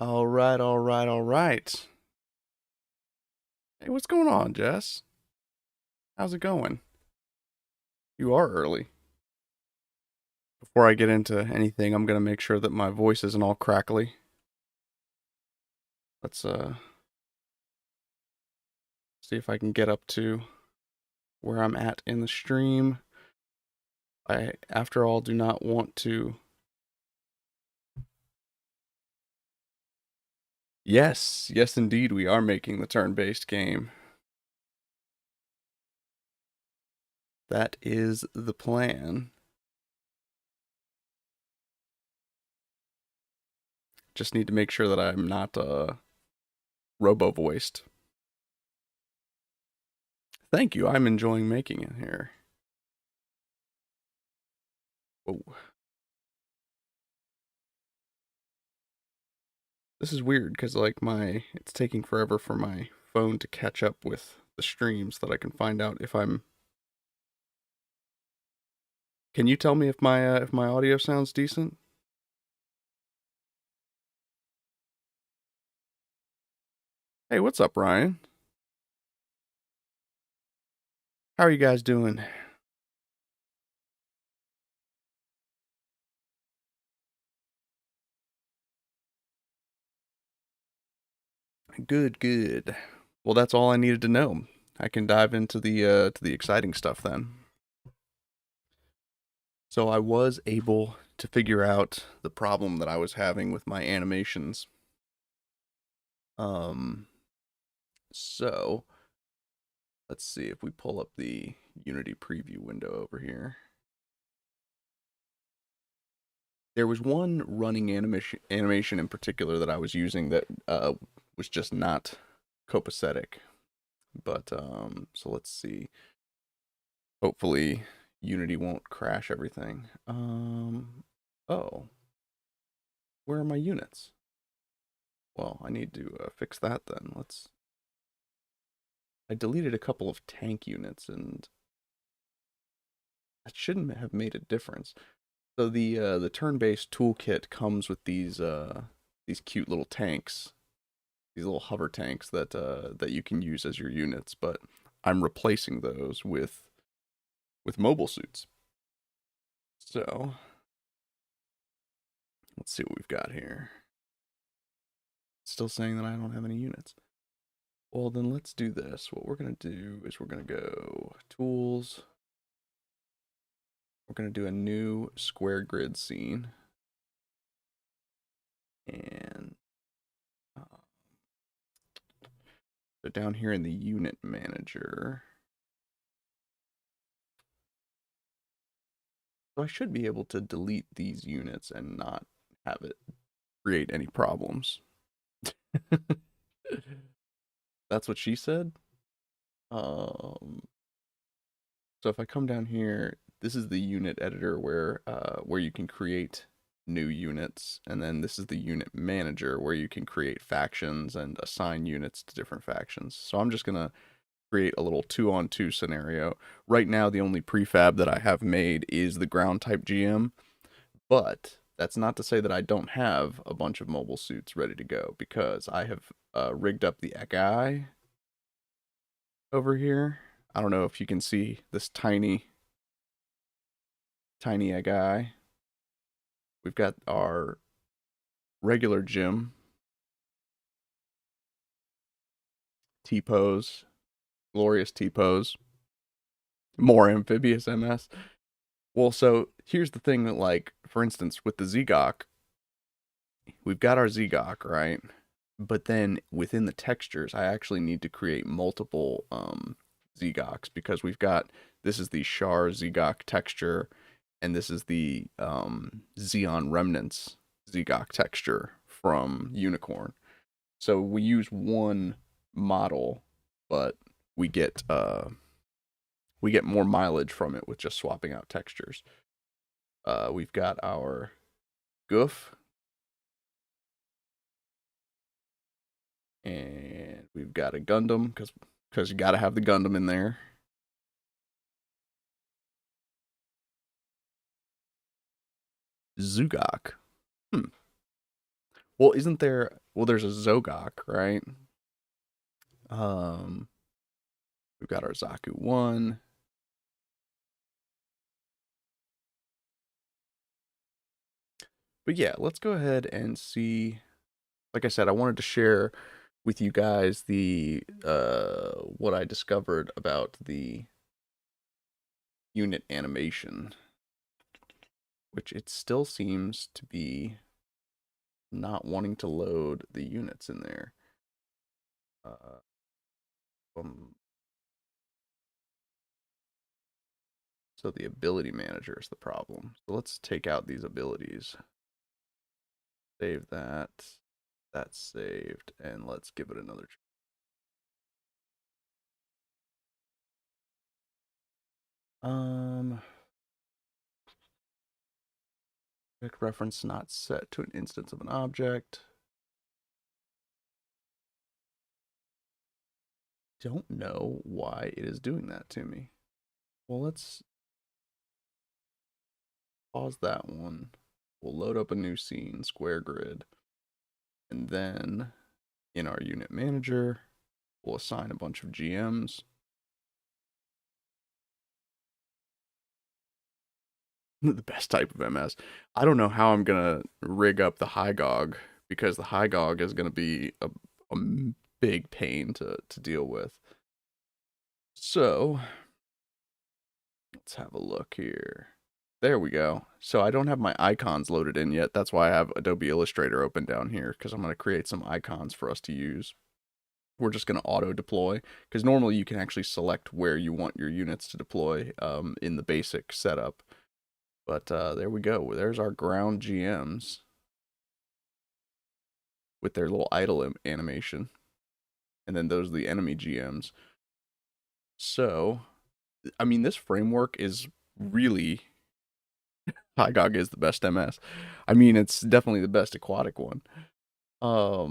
All right, all right, all right. Hey, what's going on, Jess? How's it going? You are early. Before I get into anything, I'm gonna make sure that my voice isn't all crackly. Let's see if I can get up to where I'm at in the stream. I, after all, do not want to. Yes, yes, indeed, we are making the turn-based game. That is the plan. Just need to make sure that I'm not robo-voiced. Thank you. I'm enjoying making it here. Oh, this is weird because like it's taking forever for my phone to catch up with the stream so that I can find out if I'm. Can you tell me if my audio sounds decent? Hey, what's up, Ryan? How are you guys doing? Good, good. Well, that's all I needed to know. I can dive into the exciting stuff then. So I was able to figure out the problem that I was having with my animations. Um, so let's see if we pull up the Unity preview window over here. There was one running animation in particular that I was using that was just not copacetic. But so let's see. Hopefully Unity won't crash everything. Oh, where are my units? Well, I need to fix that then. I deleted a couple of tank units, and that shouldn't have made a difference. So the turn-based toolkit comes with these cute little tanks, these little hover tanks that you can use as your units, but I'm replacing those with mobile suits. So let's see what we've got here. It's still saying that I don't have any units. Well, then let's do this. What we're gonna do is we're gonna go tools. We're gonna do a new square grid scene, and so down here in the unit manager. So I should be able to delete these units and not have it create any problems. That's what she said. Um, so if I come down here, this is the unit editor where you can create new units, and then this is the unit manager where you can create factions and assign units to different factions. So I'm just gonna create a little 2-on-2 scenario. Right now, the only prefab that I have made is the ground type GM, but that's not to say that I don't have a bunch of mobile suits ready to go because I have rigged up the Agai over here. I don't know if you can see this tiny Agai. We've got our regular gym, T-pose, glorious T-pose, more amphibious MS. Well, so here's the thing that, like, for instance, with the Zegok, we've got our Zegok, right? But then within the textures, I actually need to create multiple Zegoks because this is the Char Zegok texture, and this is the Xeon Remnants Zegok texture from Unicorn. So we use one model, but we get uh we get more mileage from it with just swapping out textures. We've got our Goof, and we've got a Gundam because you got to have the Gundam in there. Zugok. Hmm. Well, isn't there? Well, there's a Zogok, right? Um, we've got our Zaku 1. But yeah, let's go ahead and see. Like I said, I wanted to share with you guys the what I discovered about the unit animation, which it still seems to be not wanting to load the units in there. Uh, um, so the ability manager is the problem. So let's take out these abilities. Save that. That's saved, and let's give it another try. Object reference not set to an instance of an object. Don't know why it is doing that to me. Well, let's pause that one. We'll load up a new scene, square grid, and then in our unit manager, we'll assign a bunch of GMs. The best type of MS. I don't know how I'm gonna rig up the Hygog, because the Hygog is gonna be a big pain to deal with. So let's have a look here. There we go. So I don't have my icons loaded in yet. That's why I have Adobe Illustrator open down here, because I'm going to create some icons for us to use. We're just going to auto deploy, because normally you can actually select where you want your units to deploy in the basic setup. But there we go. There's our ground GMs with their little idle animation. And then those are the enemy GMs. So, I mean, this framework is really... Hygog is the best MS. I mean, it's definitely the best aquatic one. I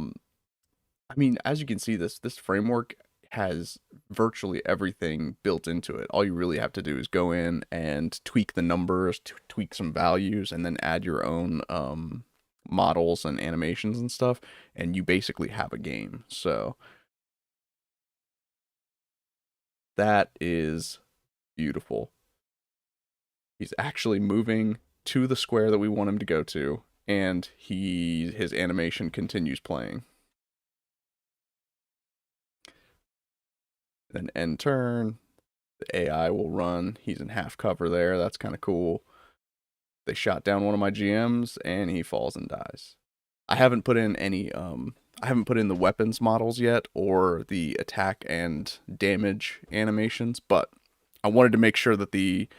mean, as you can see, this framework has virtually everything built into it. All you really have to do is go in and tweak the numbers, tweak some values, and then add your own models and animations and stuff, and you basically have a game. So that is beautiful. He's actually moving to the square that we want him to go to, and his animation continues playing. Then end turn, the AI will run. He's in half cover there. That's kind of cool. They shot down one of my GMs, and he falls and dies. I haven't put in any I haven't put in the weapons models yet, or the attack and damage animations, but I wanted to make sure that the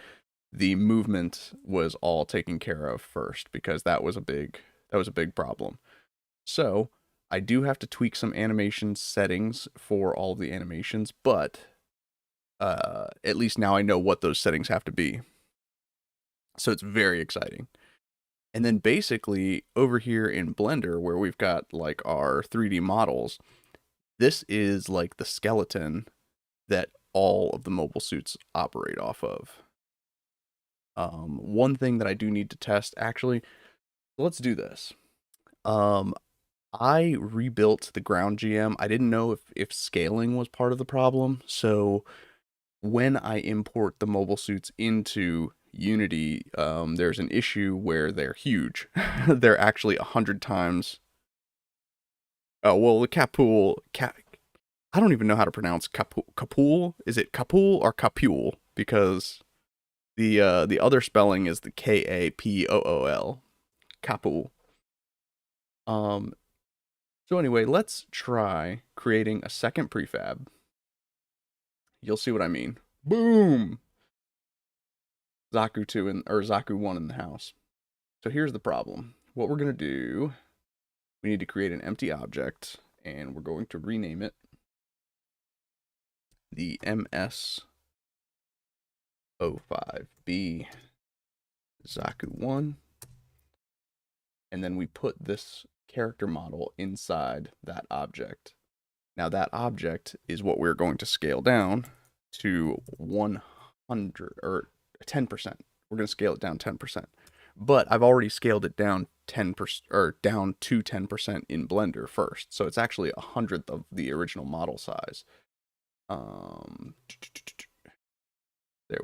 movement was all taken care of first, because that was a big problem. So I do have to tweak some animation settings for all the animations, but at least now I know what those settings have to be. So it's very exciting. And then basically over here in Blender, where we've got like our 3D models, this is like the skeleton that all of the mobile suits operate off of. One thing that I do need to test, actually, let's do this. I rebuilt the ground GM. I didn't know if scaling was part of the problem. So when I import the mobile suits into Unity, there's an issue where they're huge. They're actually 100 times. Oh, well, the Capul, I don't even know how to pronounce Capul. Is it Capul or Capul? Because the other spelling is the Kapool. Capul. So anyway, let's try creating a second prefab. You'll see what I mean. Boom! Zaku 2 or Zaku 1 in the house. So here's the problem. What we're going to do, we need to create an empty object, and we're going to rename it the MS05B Zaku 1. And then we put this character model inside that object. Now that object is what we're going to scale down to 100 or 10%. We're going to scale it down 10%. but I've already scaled it down 10% or down to 10% in Blender first. So it's actually 100th of the original model size. There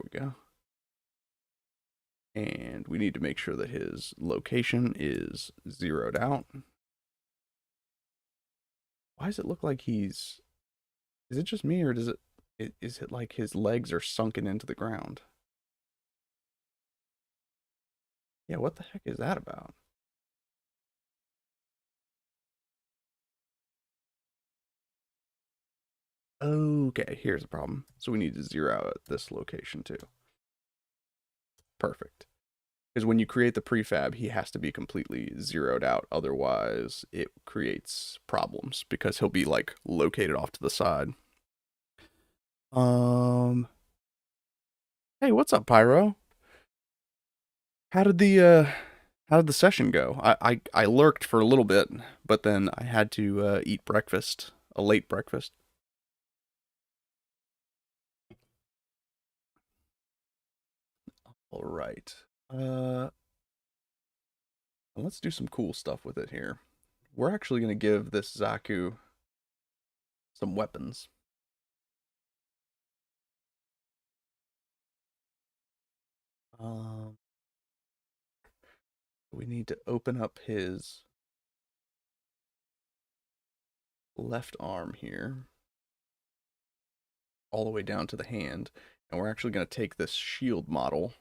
we go. And we need to make sure that his location is zeroed out. Why does it look like is it just me, or is it like his legs are sunken into the ground? Yeah, what the heck is that about? Okay, here's the problem. So we need to zero out at this location too. Perfect. Because when you create the prefab, he has to be completely zeroed out. Otherwise, it creates problems because he'll be like located off to the side. Um. Hey, what's up, Pyro? How did the session go? I lurked for a little bit, but then I had to eat breakfast, a late breakfast. All right. Let's do some cool stuff with it here. We're actually going to give this Zaku some weapons. Um, we need to open up his left arm here, all the way down to the hand, and we're actually going to take this shield model.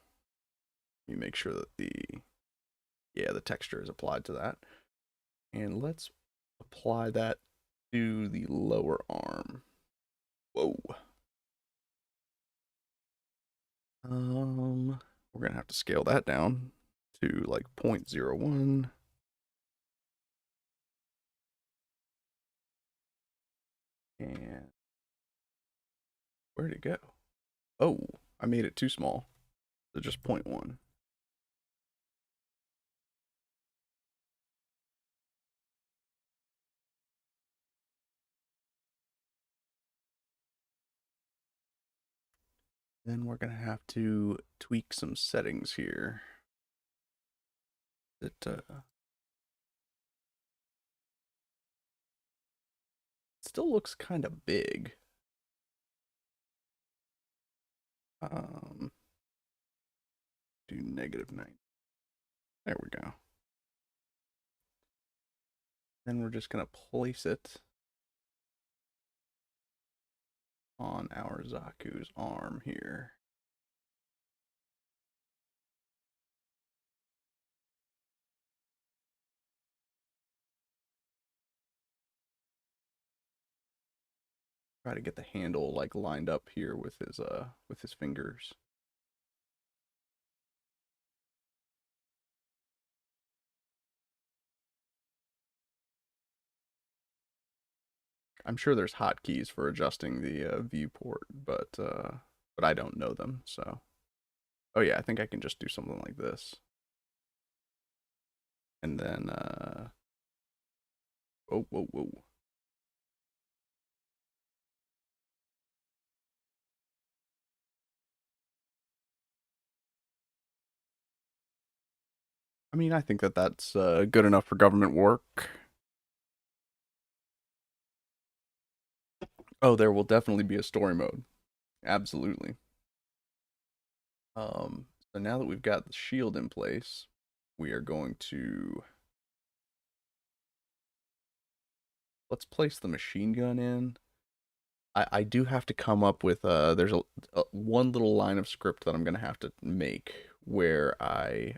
Let me make sure that the texture is applied to that. And let's apply that to the lower arm. Whoa. We're gonna have to scale that down to like 0.01. And where'd it go? Oh, I made it too small. So just 0.1. Then we're gonna have to tweak some settings here. It still looks kind of big. Do -9. There we go. Then we're just gonna place it on our Zaku's arm here. Try to get the handle like lined up here with his fingers. I'm sure there's hotkeys for adjusting the viewport, but I don't know them. So, oh yeah, I think I can just do something like this, and then oh whoa whoa. I mean, I think that that's good enough for government work. Oh, there will definitely be a story mode. Absolutely. So now that we've got the shield in place, we are going to let's place the machine gun in. I do have to come up with there's a one little line of script that I'm gonna have to make where I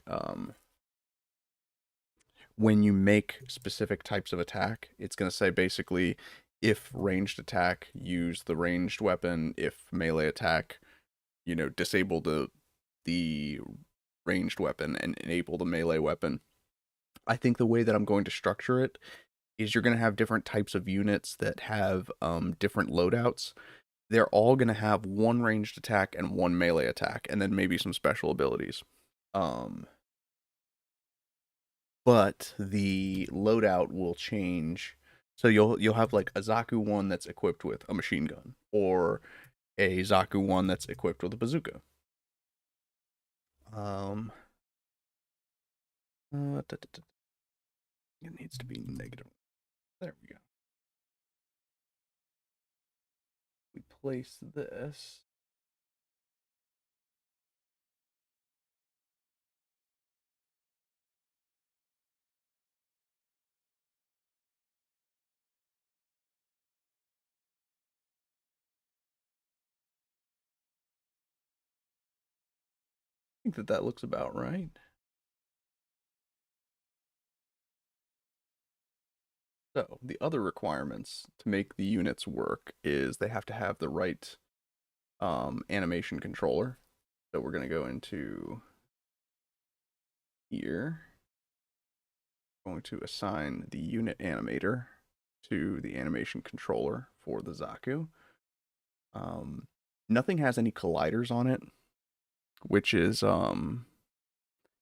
when you make specific types of attack, it's gonna say basically if ranged attack, use the ranged weapon. If melee attack, disable the ranged weapon and enable the melee weapon. I think the way that I'm going to structure it is you're going to have different types of units that have different loadouts. They're all going to have one ranged attack and one melee attack, and then maybe some special abilities. But the loadout will change. So you'll have like a Zaku one that's equipped with a machine gun, or a Zaku one that's equipped with a bazooka. It needs to be negative. There we go. We place this. I think that looks about right. So the other requirements to make the units work is they have to have the right animation controller. So we're going to go into here. Going to assign the unit animator to the animation controller for the Zaku. Nothing has any colliders on it, which is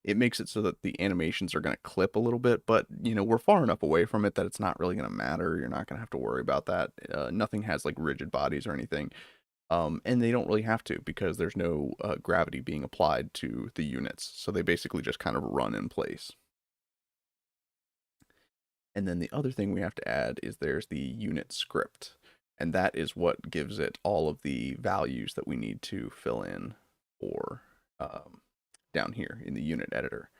it makes it so that the animations are going to clip a little bit, but we're far enough away from it that it's not really going to matter. You're not going to have to worry about that. Nothing has like rigid bodies or anything. And they don't really have to because there's no gravity being applied to the units. So they basically just kind of run in place. And then the other thing we have to add is there's the unit script. And that is what gives it all of the values that we need to fill in for down here in the unit editor.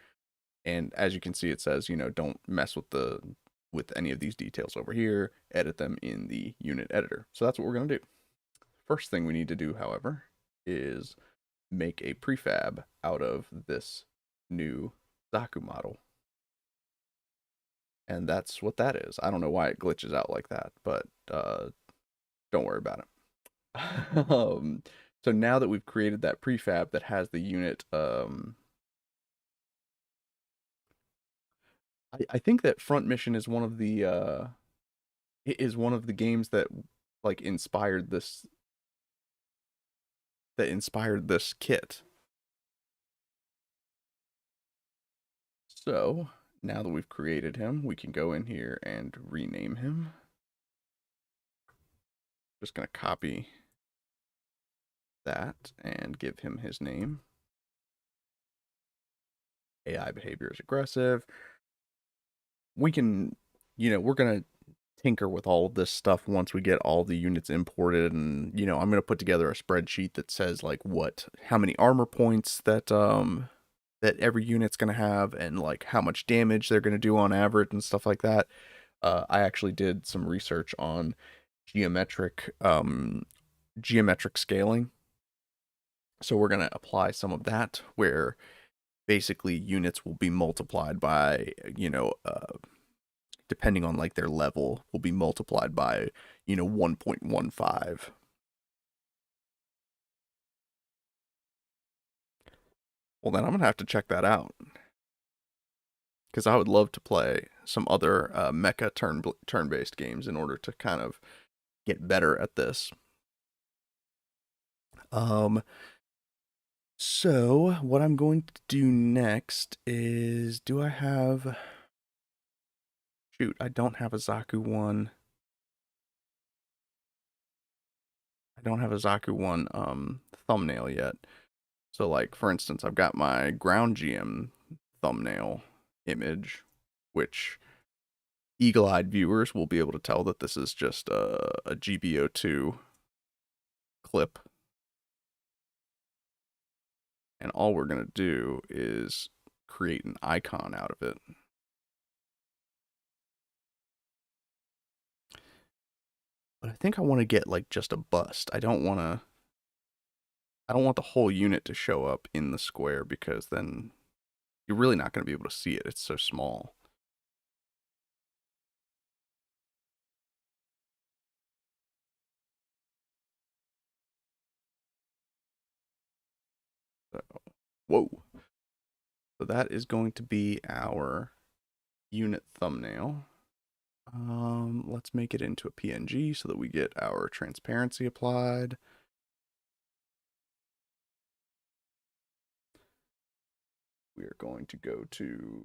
And as you can see, it says, don't mess with any of these details over here, edit them in the unit editor. So that's what we're going to do. First thing we need to do, however, is make a prefab out of this new Zaku model. And that's what that is. I don't know why it glitches out like that, but don't worry about it. So now that we've created that prefab that has the unit, I think that Front Mission is one of the games that like inspired this kit. So now that we've created him, we can go in here and rename him. Just going to copy that and give him his name. AI behavior is aggressive. We can, we're going to tinker with all of this stuff once we get all the units imported. And, I'm going to put together a spreadsheet that says like how many armor points that every unit's going to have and like how much damage they're going to do on average and stuff like that. I actually did some research on geometric scaling. So we're going to apply some of that where basically units will be multiplied by, depending on like their level, will be multiplied by, 1.15. Well, then I'm going to have to check that out. Because I would love to play some other mecha turn-based games in order to kind of get better at this. So what I'm going to do next is, shoot, I don't have a Zaku 1. I don't have a Zaku 1 thumbnail yet. So like, for instance, I've got my ground GM thumbnail image, which eagle-eyed viewers will be able to tell that this is just a GBO2 clip. And all we're going to do is create an icon out of it. But I think I want to get like just a bust. I don't want the whole unit to show up in the square because then you're really not going to be able to see it. It's so small. So, whoa. So that is going to be our unit thumbnail. Let's make it into a PNG so that we get our transparency applied. We are going to go to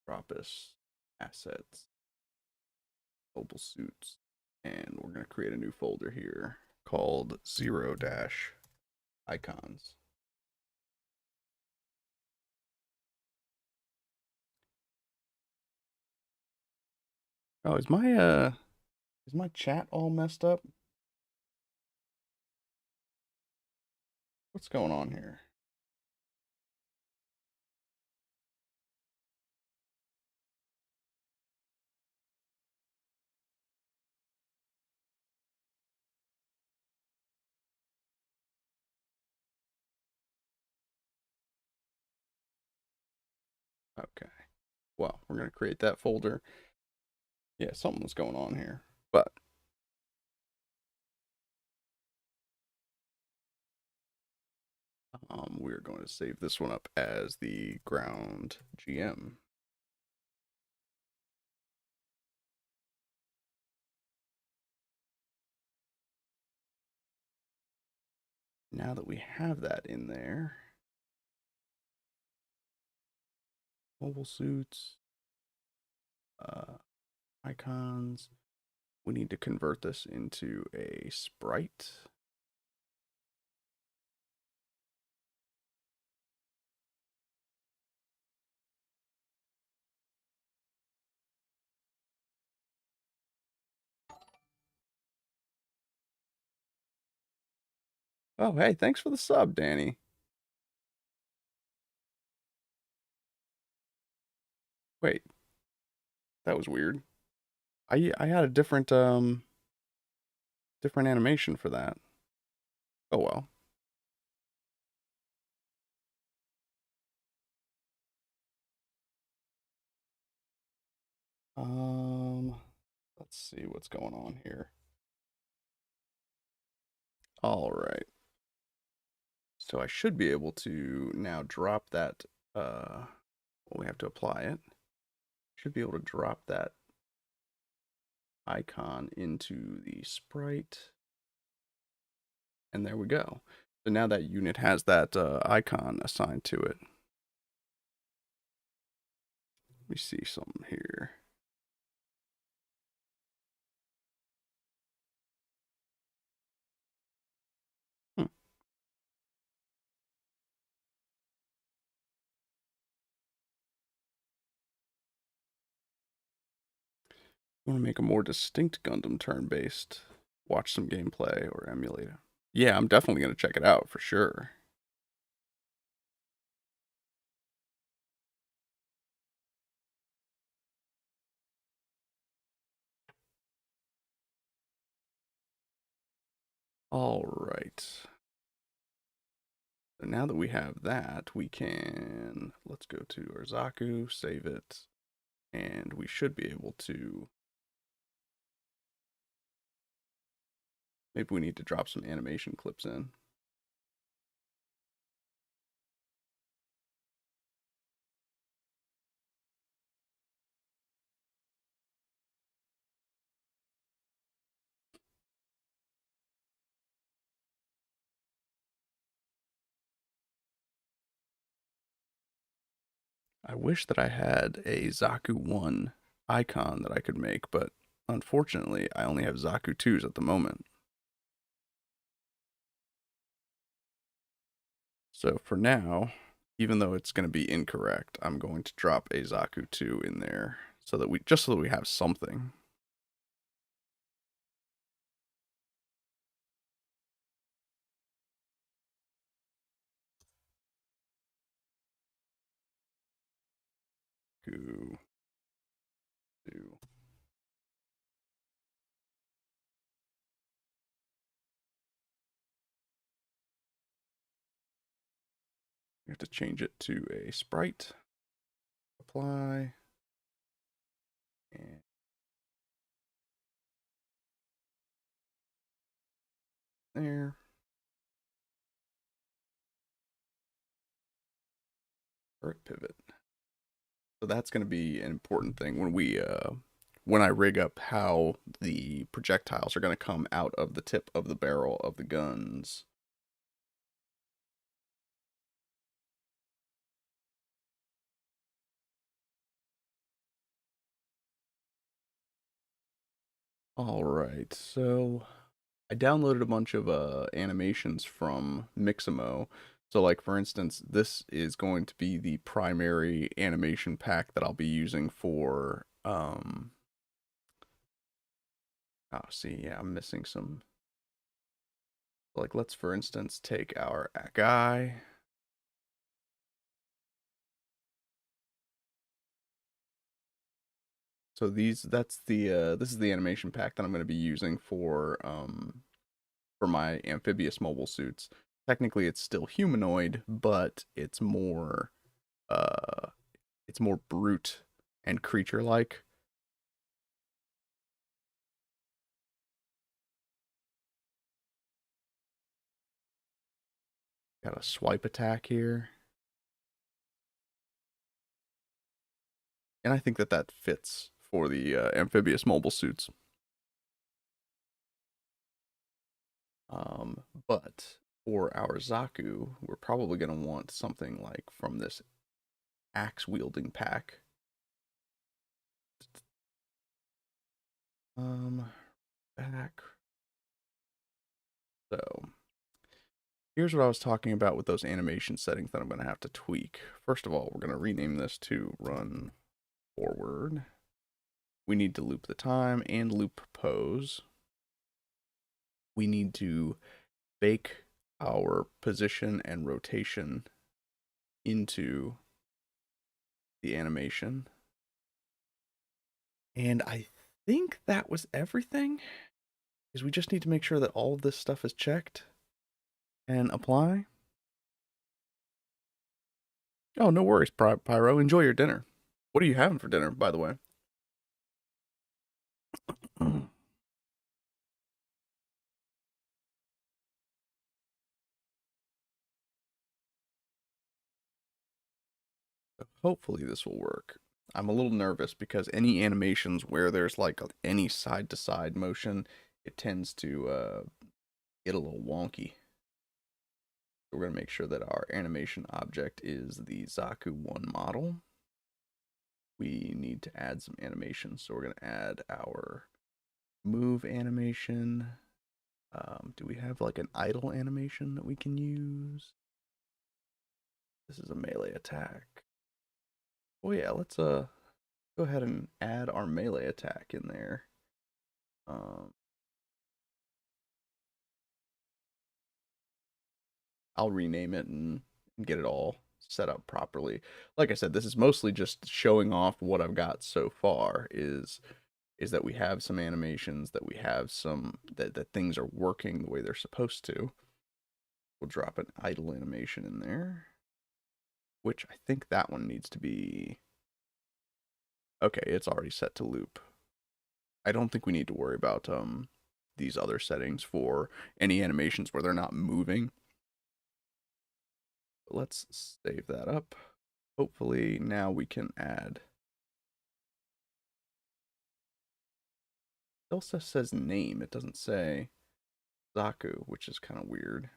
Dropus assets, mobile suits, And we're going to create a new folder here called 0-icons. Oh, is my chat all messed up? What's going on here? Okay. Well, we're going to create that folder. Yeah, something was going on here. But we're going to save this one up as the ground GM. Now that we have that in there, mobile suits, icons, we need to convert this into a sprite. Oh, hey, thanks for the sub, Danny. Wait, that was weird. I had a different animation for that. Oh well. Let's see what's going on here. All right. So I should be able to now drop that well, we have to apply it. Should be able to drop that icon into the sprite. And there we go. So now that unit has that icon assigned to it. Let me see something here. Hmm. I want to make a more distinct Gundam turn-based. Watch some gameplay or emulate it. Yeah, I'm definitely going to check it out for sure. All right. So now that we have that, we can, let's go to our Zaku, save it, and we should be able to, maybe we need to drop some animation clips in. I wish that I had a Zaku 1 icon that I could make, but unfortunately, I only have Zaku 2s at the moment. So for now, even though it's going to be incorrect, I'm going to drop a Zaku 2 in there so that we have something. Zaku 2. We have to change it to a sprite. Apply. And there. Or pivot. So that's going to be an important thing when I rig up how the projectiles are going to come out of the tip of the barrel of the guns. All right, so I downloaded a bunch of animations from Mixamo. So like for instance, this is going to be the primary animation pack that I'll be using for oh see, yeah, I'm missing some. Like let's for instance take our guy. So that's the this is the animation pack that I'm going to be using for my amphibious mobile suits. Technically it's still humanoid, but uh it's more brute and creature like. Got a swipe attack here. And I think that that fits for the amphibious mobile suits. But for our Zaku, we're probably going to want something like from this axe wielding pack. Back. So here's what I was talking about with those animation settings that I'm going to have to tweak. First of all, we're going to rename this to run forward. We need to loop the time and loop pose. We need to bake our position and rotation into the animation. And I think that was everything. Is we just need to make sure that all of this stuff is checked and apply. Oh, no worries, Pyro. Enjoy your dinner. What are you having for dinner, by the way? Hopefully this will work. I'm a little nervous because any animations where there's like any side to side motion, it tends to get a little wonky. We're going to make sure that our animation object is the Zaku 1 model. We need to add some animation. So we're going to add our move animation. Do we have like an idle animation that we can use? This is a melee attack. Oh yeah, let's go ahead and add our melee attack in there. I'll rename it and get it all set up properly. Like I said, this is mostly just showing off what I've got so far is that we have some animations, that we have some that things are working the way they're supposed to. We'll drop an idle animation in there, which I think that one needs to be okay, it's already set to loop. I don't think we need to worry about these other settings for any animations where they're not moving. But let's save that up. Hopefully now we can add. It also says name. It doesn't say Zaku, which is kind of weird.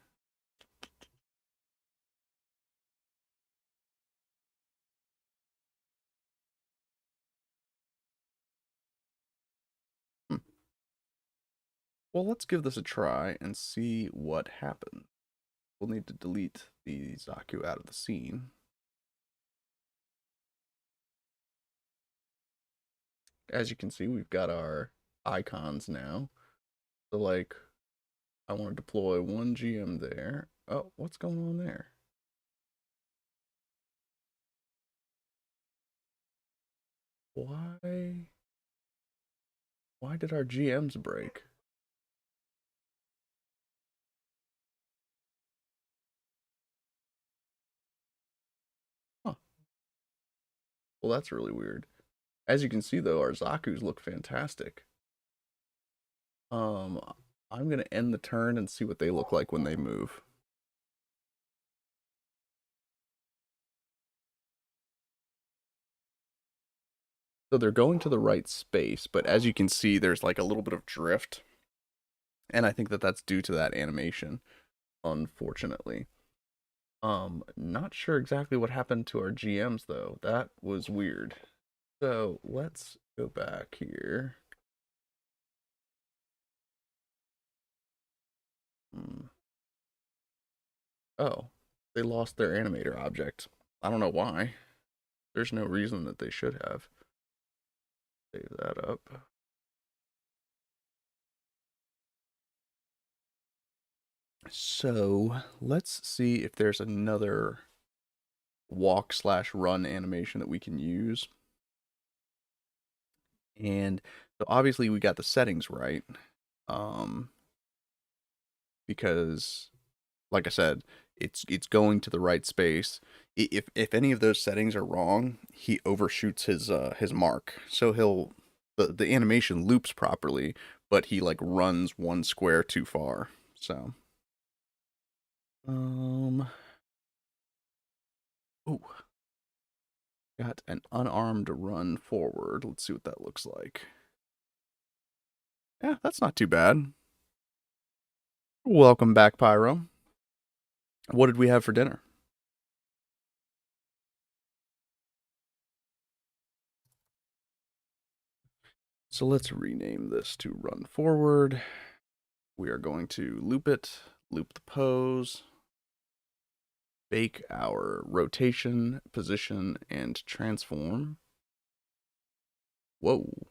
Hmm. Well, let's give this a try and see what happens. We'll need to delete the Zaku out of the scene. As you can see, we've got our icons now. So like, I want to deploy one GM there. Oh, what's going on there? Why? Why did our GMs break? Huh. Well, that's really weird. As you can see, though, our Zaku's look fantastic. Um, I'm gonna end the turn and see what they look like when they move. So they're going to the right space, but as you can see, there's like a little bit of drift. And I think that that's due to that animation, unfortunately. Not sure exactly what happened to our GMs though. That was weird. So let's go back here. Hmm. Oh, they lost their animator object. I don't know why. There's no reason that they should have. Save that up. So let's see if there's another walk slash run animation that we can use. And so obviously we got the settings right. Um, because like I said, it's going to the right space. If any of those settings are wrong, he overshoots his mark. So the animation loops properly, but he like runs one square too far. So ooh, got an unarmed run forward. Let's see what that looks like. Yeah, that's not too bad. Welcome back, Pyro. What did we have for dinner? So let's rename this to run forward. We are going to loop it, loop the pose, bake our rotation, position, and transform. Whoa.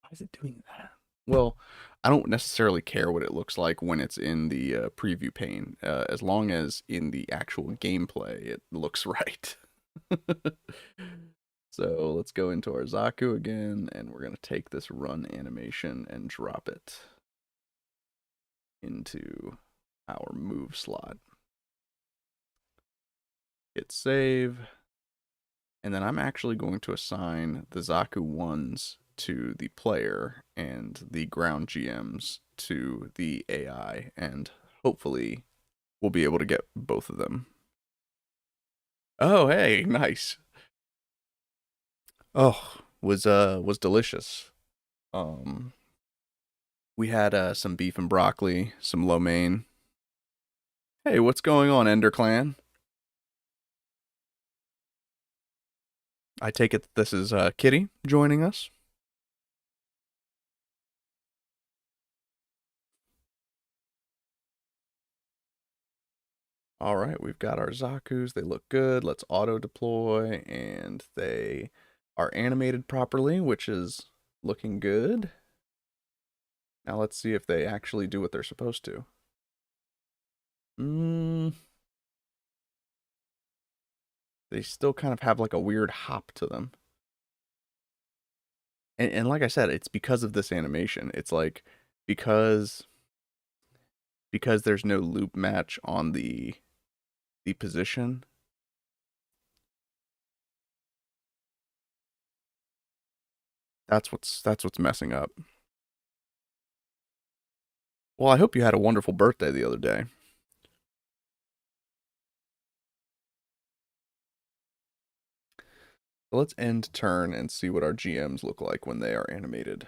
Why is it doing that? Well, I don't necessarily care what it looks like when it's in the preview pane, as long as in the actual gameplay it looks right. So let's go into our Zaku again, and we're going to take this run animation and drop it into our move slot. Hit save. And then I'm actually going to assign the Zaku 1s to the player and the ground GMs to the AI, and hopefully we'll be able to get both of them. Oh, hey, nice. Oh, was delicious. Um we had some beef and broccoli, some lo mein. Hey, what's going on, Ender Clan? I take it that this is Kitty joining us. All right, we've got our Zakus. They look good. Let's auto deploy, and they are animated properly, which is looking good. Now let's see if they actually do what they're supposed to. They still kind of have like a weird hop to them. And like I said, it's because of this animation. It's like because there's no loop match on the position. That's what's messing up. Well, I hope you had a wonderful birthday the other day. So let's end turn and see what our GMs look like when they are animated.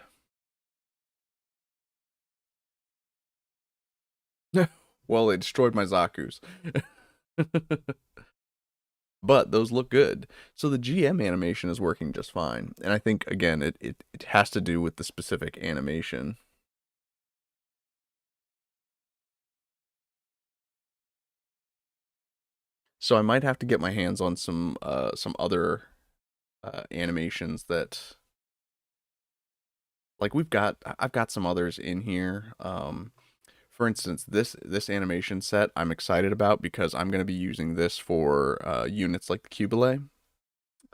Well, they destroyed my Zaku's. But those look good. So the GM animation is working just fine. And I think, again, it has to do with the specific animation. So I might have to get my hands on some other animations that, like, I've got some others in here. For instance, this animation set I'm excited about because I'm going to be using this for units like the Cubile.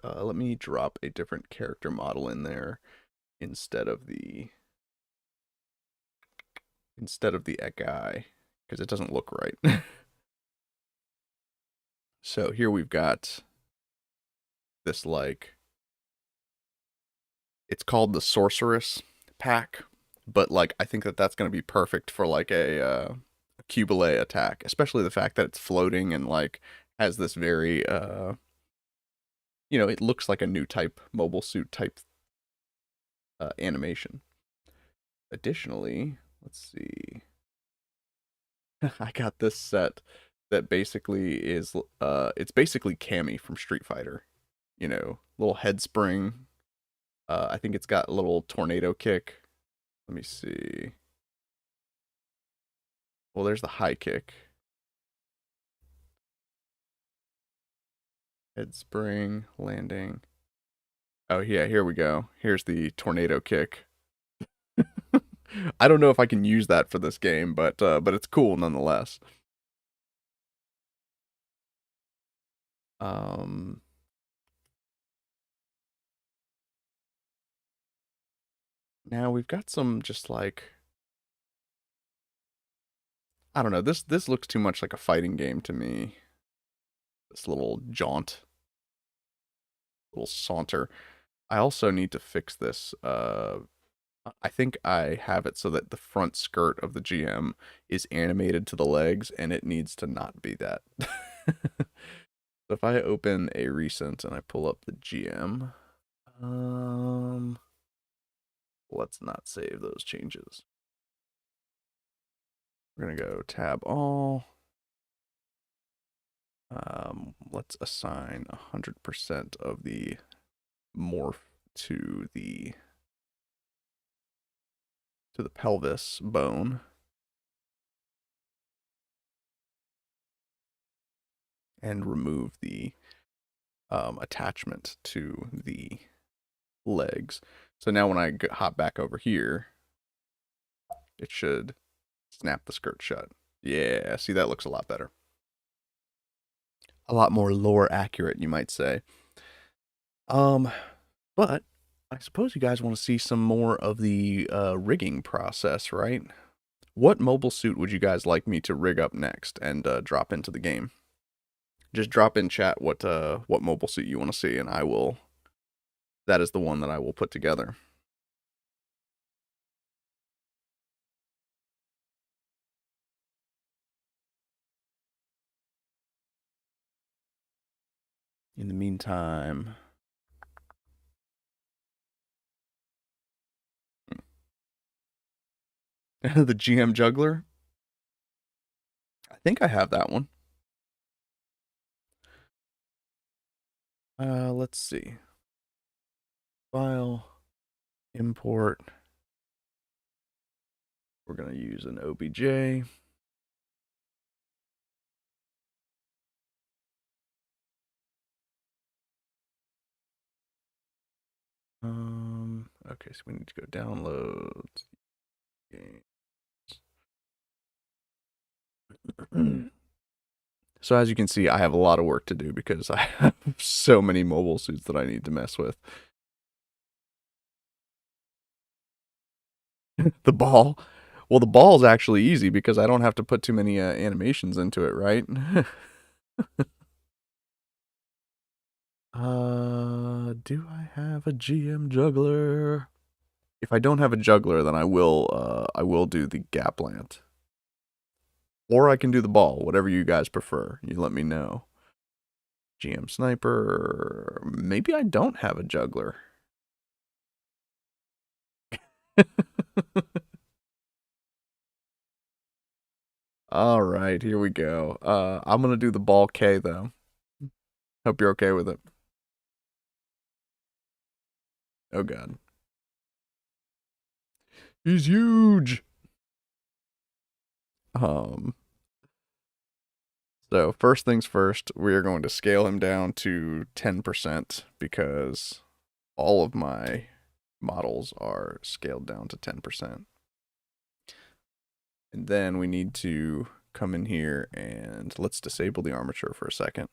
Let me drop a different character model in there instead of the Ekai, because it doesn't look right. So here we've got this, like, it's called the Sorceress pack, but like I think that that's going to be perfect for like a Cubile attack, especially the fact that it's floating and like has this very it looks like a new type mobile suit type animation. Additionally, let's see. I got this set that basically is it's basically Cammy from Street Fighter. Little head spring. I think it's got a little tornado kick. Let me see. Well, there's the high kick. Head spring, landing. Oh, yeah, here we go. Here's the tornado kick. I don't know if I can use that for this game, but it's cool nonetheless. Now we've got some just like, I don't know. This looks too much like a fighting game to me. This little jaunt, little saunter. I also need to fix this. I think I have it so that the front skirt of the GM is animated to the legs, and it needs to not be that. So if I open a recent and I pull up the GM, let's not save those changes. We're gonna go tab all. Let's assign 100% of the morph to the pelvis bone. And remove the attachment to the legs. So now when I hop back over here, it should snap the skirt shut. Yeah, see, that looks a lot better. A lot more lore accurate, you might say. But I suppose you guys want to see some more of the rigging process, right? What mobile suit would you guys like me to rig up next and drop into the game? Just drop in chat what mobile suit you want to see, and I will. That is the one that I will put together. In the meantime, the GM Juggler. I think I have that one. Let's see. File, import. We're going to use an OBJ. Okay, so we need to go download games. So as you can see, I have a lot of work to do because I have so many mobile suits that I need to mess with. The ball. Well, the ball is actually easy because I don't have to put too many animations into it, right? Do I have a GM juggler? If I don't have a juggler, then I will do the Gaplant. Or I can do the ball, whatever you guys prefer. You let me know. GM sniper. Maybe I don't have a juggler. All right, here we go. I'm gonna do the ball K though. Hope you're okay with it. Oh god. He's huge. So first things first, we are going to scale him down to 10% because all of my models are scaled down to 10%. And then we need to come in here and let's disable the armature for a second.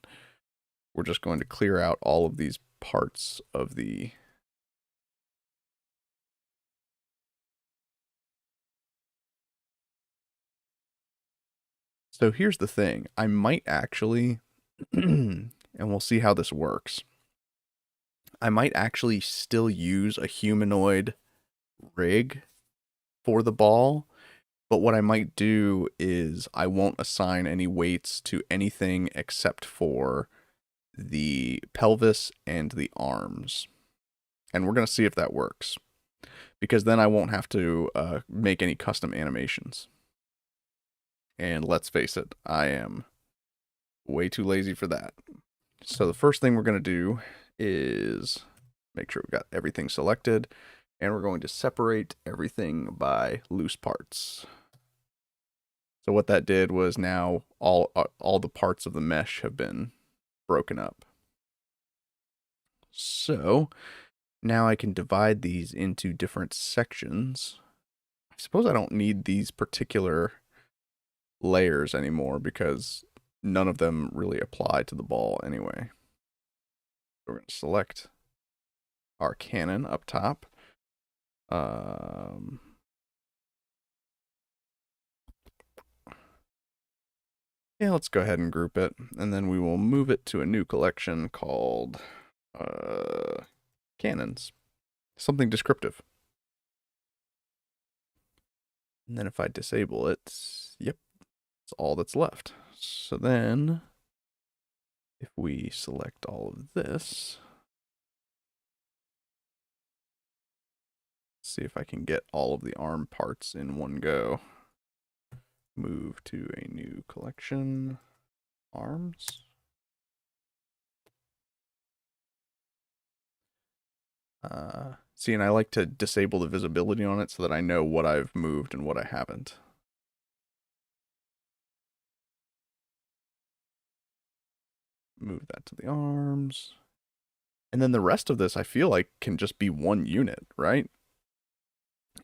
We're just going to clear out all of these parts of the So here's the thing. I might actually, and we'll see how this works. I might actually still use a humanoid rig for the ball, but what I might do is I won't assign any weights to anything except for the pelvis and the arms. And we're going to see if that works. Because then I won't have to make any custom animations. And let's face it, I am way too lazy for that. So the first thing we're going to do is make sure we've got everything selected. And we're going to separate everything by loose parts. So what that did was now all the parts of the mesh have been broken up. So now I can divide these into different sections. I suppose I don't need these particular layers anymore because none of them really apply to the ball anyway. We're going to select our cannon up top. Yeah, let's go ahead and group it, and then we will move it to a new collection called cannons. Something descriptive. And then if I disable it, yep, that's all that's left. So then, if we select all of this, see if I can get all of the arm parts in one go. Move to a new collection, arms. See, and I like to disable the visibility on it so that I know what I've moved and what I haven't. Move that to the arms. And then the rest of this I feel like can just be one unit, right?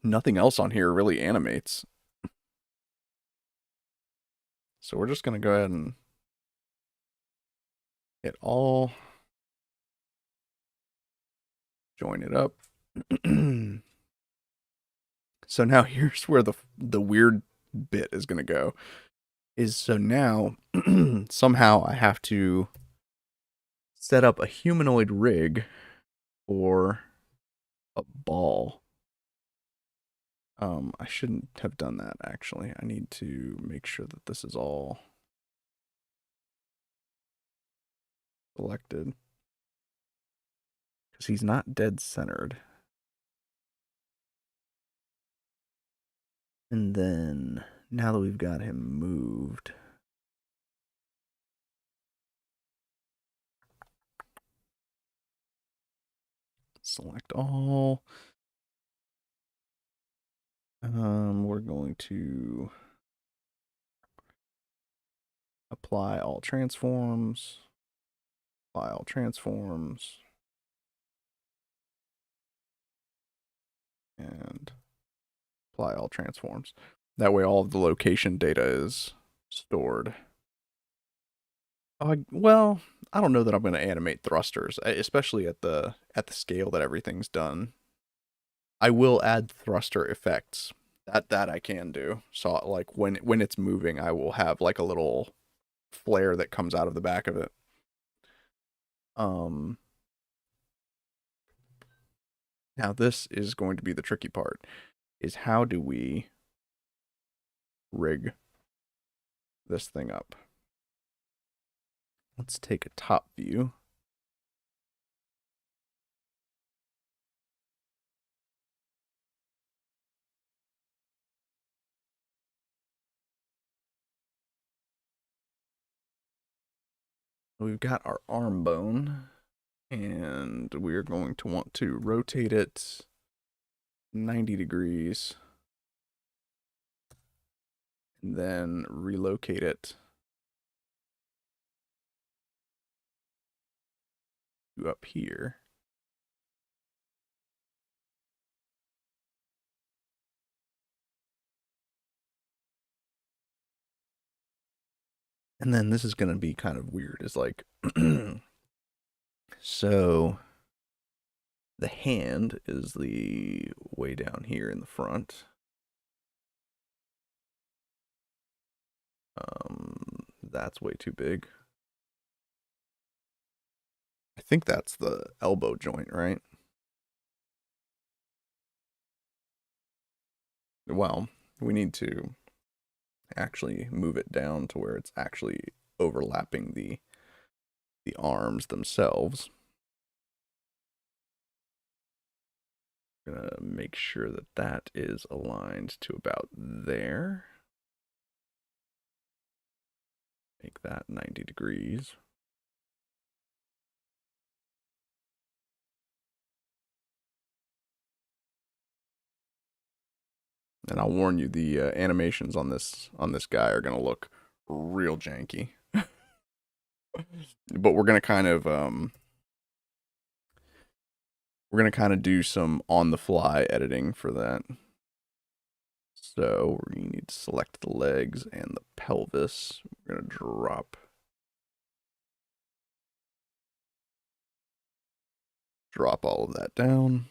Nothing else on here really animates. So we're just going to go ahead and hit all. Join it up. So now here's where the weird bit is going to go. So now somehow I have to set up a humanoid rig for a ball. I shouldn't have done that actually. I need to make sure that this is all selected because he's not dead centered. And then now that we've got him moved, select all. We're going to apply all transforms. Apply all transforms. And apply all transforms. That way all of the location data is stored. Well, I don't know that I'm going to animate thrusters, especially at the scale that everything's done. I will add thruster effects. That I can do. So like when it's moving, I will have like a little flare that comes out of the back of it. Now this is going to be the tricky part, is how do we rig this thing up? Let's take a top view. We've got our arm bone, and we're going to want to rotate it 90 degrees, and then relocate it to up here. And then this is going to be kind of weird. It's like, so the hand is the way down here in the front. That's way too big. I think that's the elbow joint, right? Well, we need to actually move it down to where it's actually overlapping the arms themselves. I'm gonna make sure that that is aligned to about there. Make that 90 degrees. And I'll warn you, the animations on this guy are gonna look real janky. But we're gonna kind of do some on the fly editing for that. So we need to select the legs and the pelvis. We're gonna drop all of that down.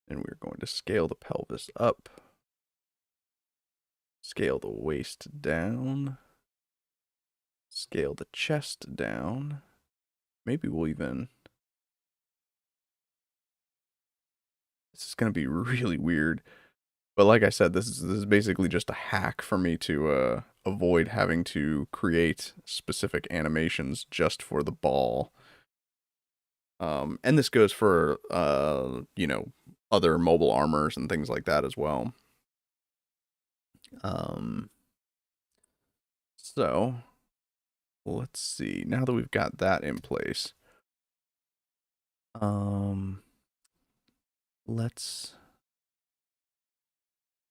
And we're going to scale the pelvis up. Scale the waist down. Scale the chest down. Maybe we'll even... This is going to be really weird. But like I said, this is basically just a hack for me to avoid having to create specific animations just for the ball. And this goes for, you know, other mobile armors and things like that as well. So let's see. Now that we've got that in place, let's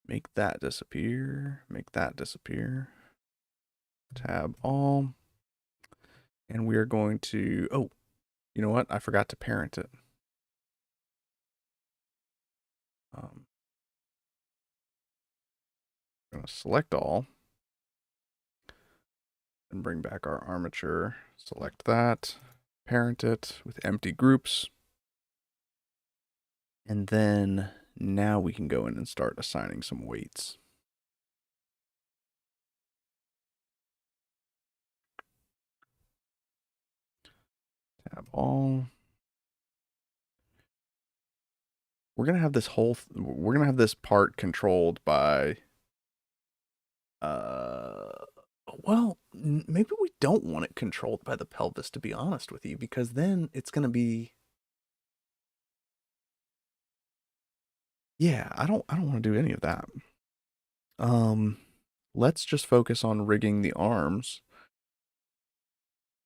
make that disappear. Make that disappear. Tab all. And we are going to, oh, you know what? I forgot to parent it. I'm going to select all and bring back our armature. Select that, parent it with empty groups. And then now we can go in and start assigning some weights. Tab all. We're going to have this we're going to have this part controlled by, well, maybe we don't want it controlled by the pelvis, to be honest with you, because then it's going to be, yeah, I don't want to do any of that. Let's just focus on rigging the arms,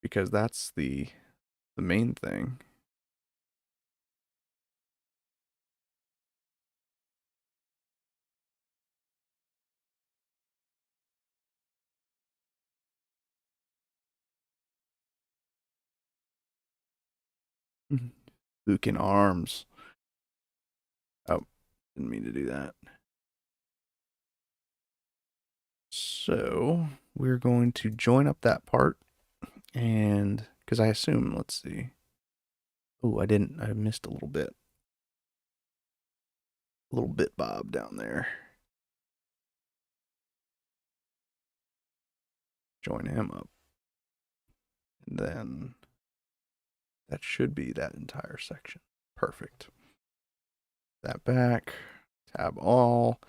because that's the main thing. Lucan arms. Oh, didn't mean to do that. So we're going to join up that part, and because I assume, let's see. Oh, I missed a little bit. A little bit bob down there. Join him up. And then that should be that entire section. Perfect. That back, tab all.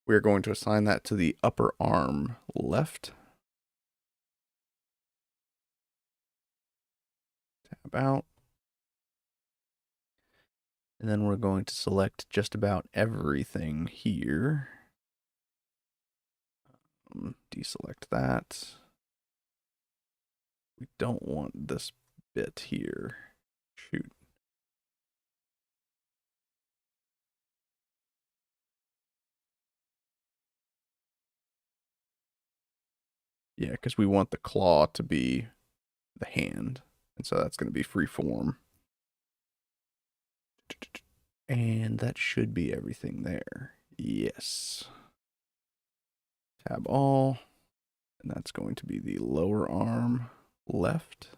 We're going to assign that to the upper arm left. Tab out. And then we're going to select just about everything here. Deselect that. We don't want this bit here. Shoot. Yeah, because we want the claw to be the hand. And so that's going to be free form. And that should be everything there. Yes. Tab all. And that's going to be the lower arm left.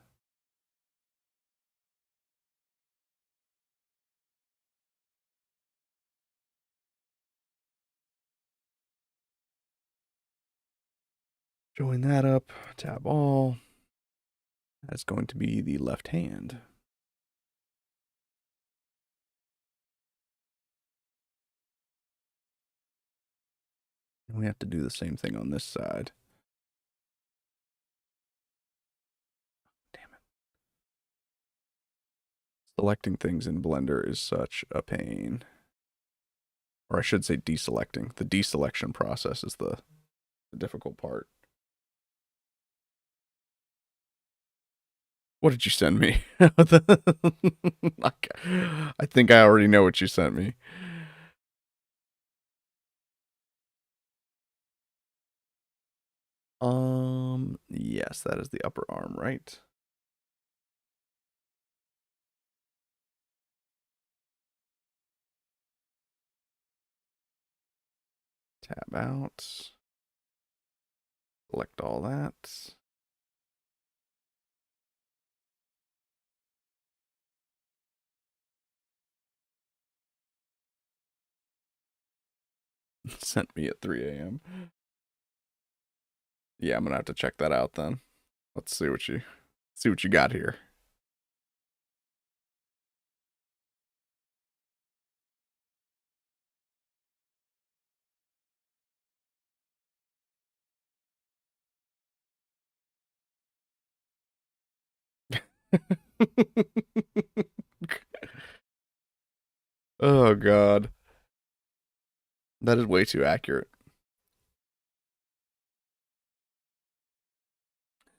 Join that up. Tab all. That's going to be the left hand. And we have to do the same thing on this side. Damn it. Selecting things in Blender is such a pain. Or I should say deselecting. The deselection process is the difficult part. What did you send me? I think I already know what you sent me. Yes, that is the upper arm, right? Tab out. Select all that. Sent me at 3 a.m. Yeah, I'm gonna have to check that out then. Let's see what you got here. Oh god. That is way too accurate.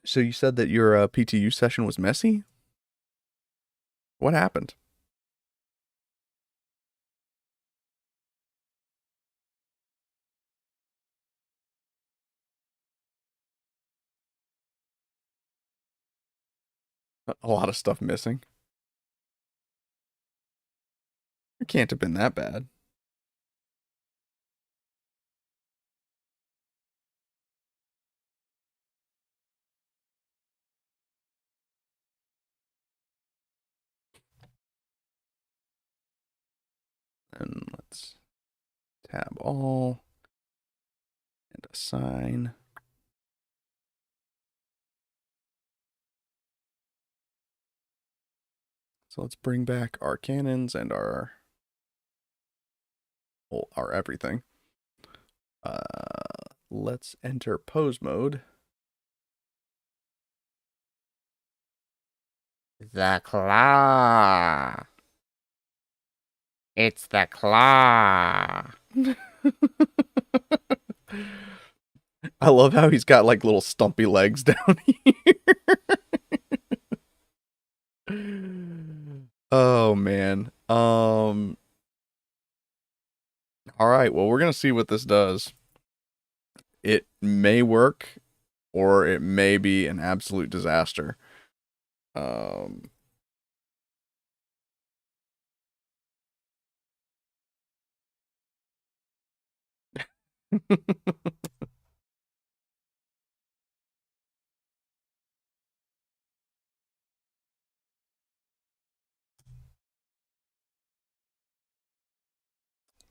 So you said that your PTU session was messy? What happened? A lot of stuff missing. It can't have been that bad. And let's tab all and assign. So let's bring back our cannons and our everything. Let's enter pose mode. The claw. It's the claw. I love how he's got like little stumpy legs down here. Oh man. All right, well we're going to see what this does. It may work or it may be an absolute disaster.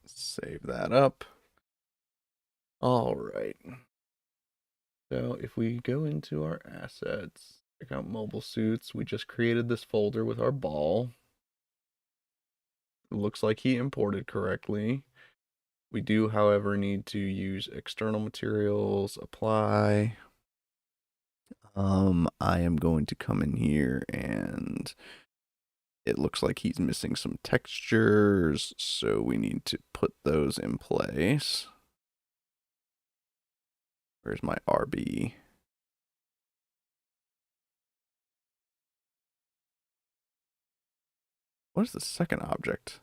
Save that up. All right. So if we go into our assets, check out mobile suits, we just created this folder with our ball. It looks like he imported correctly. We do, however, need to use external materials, apply. I am going to come in here and it looks like he's missing some textures, so we need to put those in place. Where's my RB? What is the second object?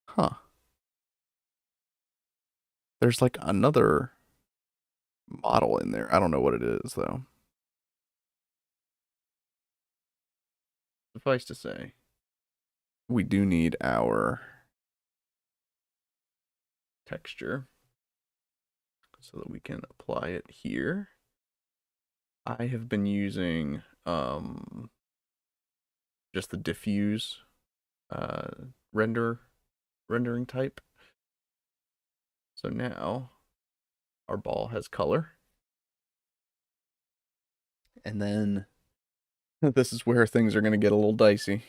Huh. There's like another model in there. I don't know what it is, though. Suffice to say, we do need our texture so that we can apply it here. I have been using just the diffuse rendering type. So now our ball has color. And then this is where things are going to get a little dicey.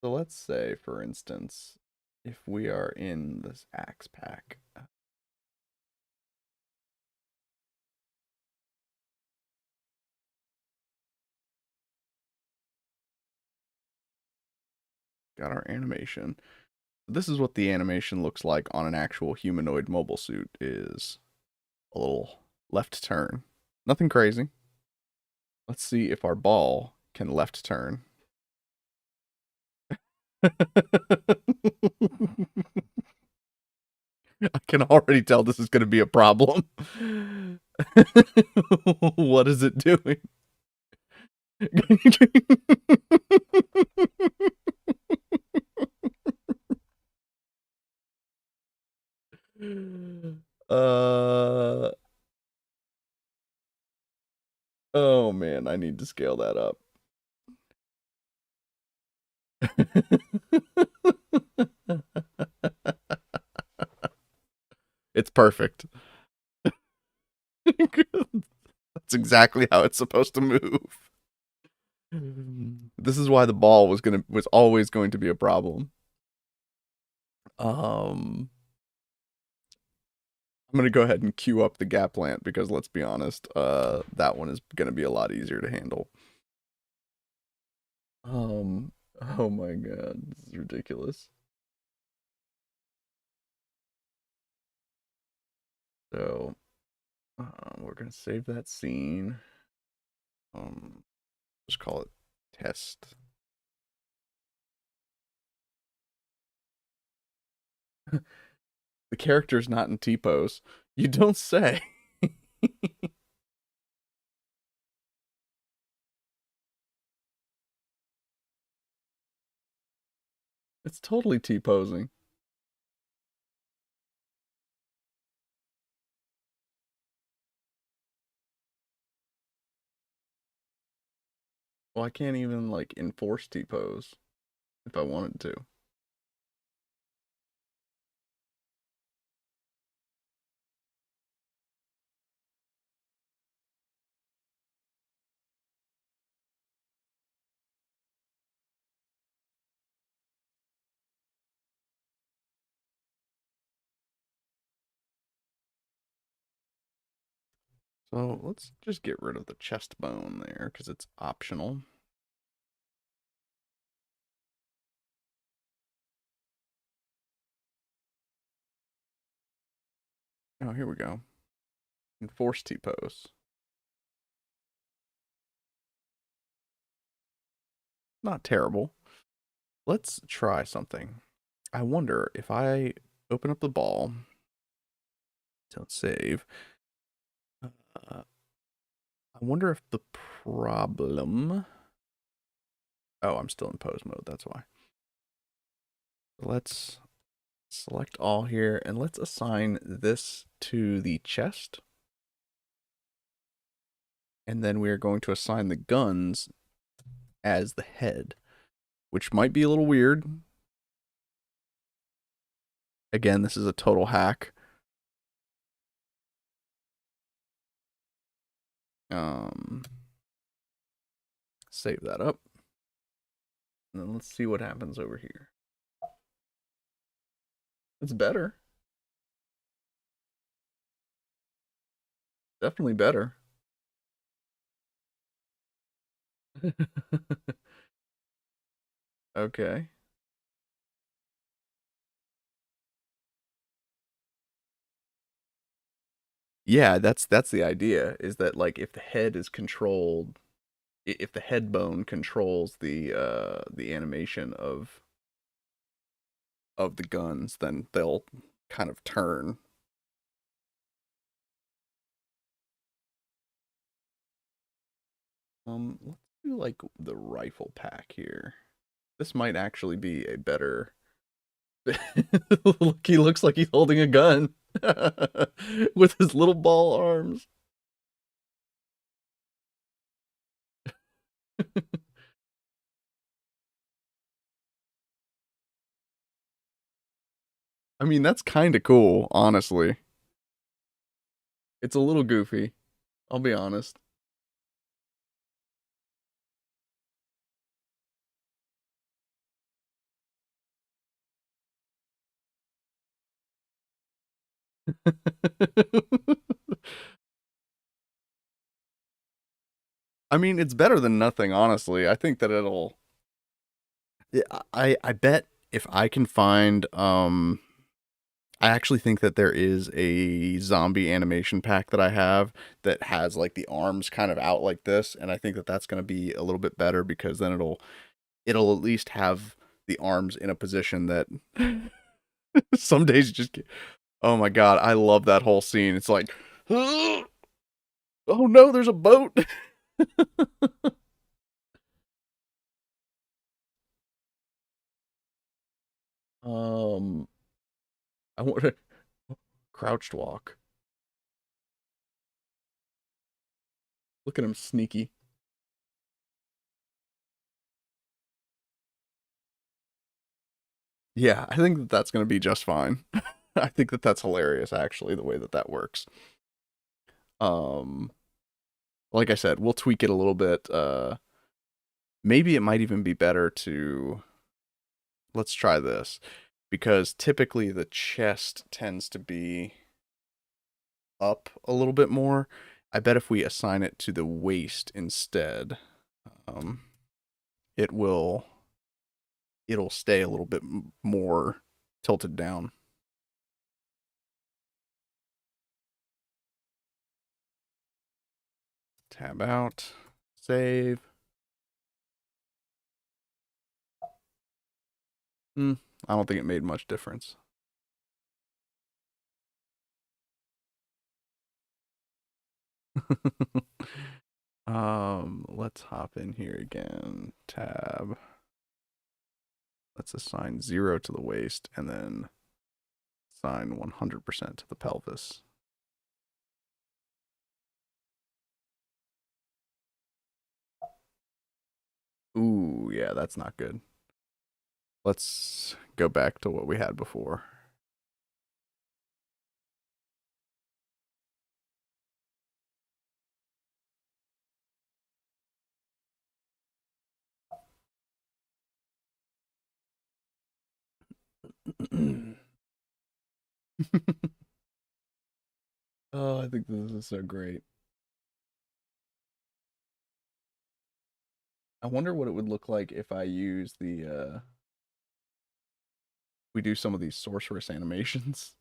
So let's say, for instance, if we are in this axe pack, got our animation. This is what the animation looks like on an actual humanoid mobile suit, is a little left turn. Nothing crazy. Let's see if our ball can left turn. I can already tell this is going to be a problem. What is it doing? uh oh man, I need to scale that up. It's perfect. That's exactly how it's supposed to move. This is why the ball was always going to be a problem. I'm gonna go ahead and queue up the Gaplant because let's be honest, that one is gonna be a lot easier to handle. Oh my god, this is ridiculous. So, we're gonna save that scene. Just call it test. The character's not in T-pose. You don't say. It's totally T-posing. Well, I can't even like enforce T-pose if I wanted to. So let's just get rid of the chest bone there because it's optional. Oh, here we go. Enforce T-pose. Not terrible. Let's try something. I wonder if I open up the ball, don't save. I wonder if the problem... Oh, I'm still in pose mode, that's why. Let's select all here, and let's assign this to the chest. And then we are going to assign the guns as the head, which might be a little weird. Again, this is a total hack. Save that up. And then let's see what happens over here. It's better. Definitely better. Okay. Yeah, that's the idea, is that like if the head is controlled, if the head bone controls the animation of the guns, then they'll kind of turn. Let's do like the rifle pack here. This might actually be a better. Look, he looks like he's holding a gun with his little ball arms. I mean, that's kind of cool, honestly. It's a little goofy, I'll be honest. I mean, it's better than nothing, honestly. I think that I bet if I can find I actually think that there is a zombie animation pack that I have that has like the arms kind of out like this, and I think that that's going to be a little bit better because then it'll at least have the arms in a position that some days you just get, oh my god, I love that whole scene. It's like, oh no, there's a boat. um, I want to crouched walk. Look at him sneaky. Yeah, I think that that's going to be just fine. I think that that's hilarious, actually, the way that that works. Um, like I said, we'll tweak it a little bit. Maybe it might even be better to let's try this because typically the chest tends to be up a little bit more. I bet if we assign it to the waist instead, um, it will it'll stay a little bit more tilted down. Tab out, save. I don't think it made much difference. Let's hop in here again. Tab. Let's assign 0 to the waist and then assign 100% to the pelvis. Ooh, yeah, that's not good. Let's go back to what we had before. Oh, I think this is so great. I wonder what it would look like if I use the we do some of these sorceress animations.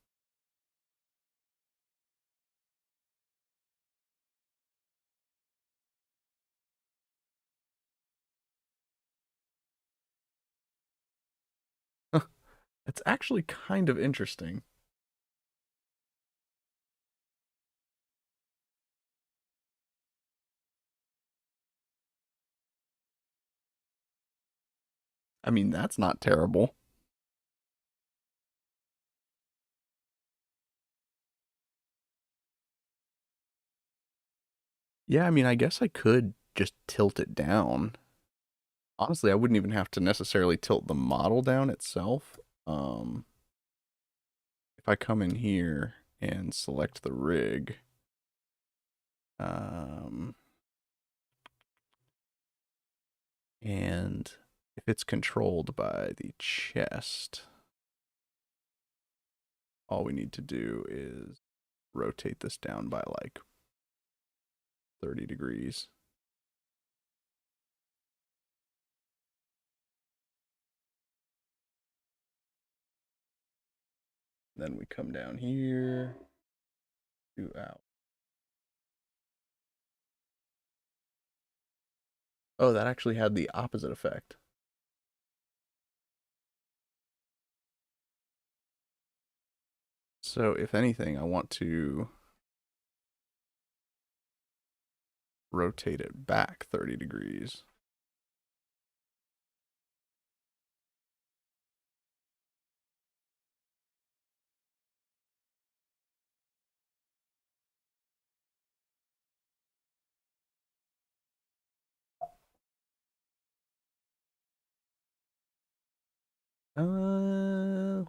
It's actually kind of interesting. I mean, that's not terrible. Yeah, I mean, I guess I could just tilt it down. Honestly, I wouldn't even have to necessarily tilt the model down itself. If I come in here and select the rig, um, and if it's controlled by the chest, all we need to do is rotate this down by like 30 degrees. Then we come down here, do out. Oh, that actually had the opposite effect. So if anything, I want to rotate it back 30 degrees.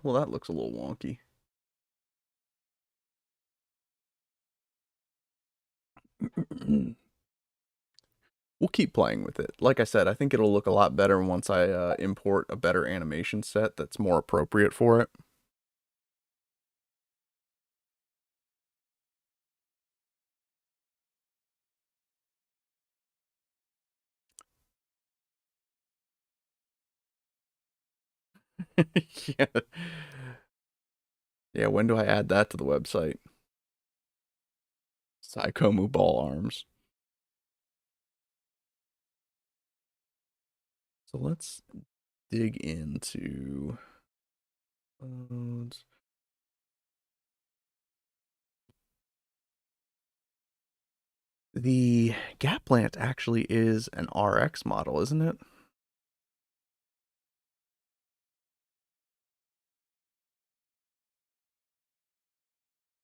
Well, that looks a little wonky. We'll keep playing with it. Like I said, I think it'll look a lot better once I import a better animation set that's more appropriate for it. Yeah. Yeah, when do I add that to the website? Saikomu ball arms. So let's dig into the Gaplant actually is an RX model, isn't it?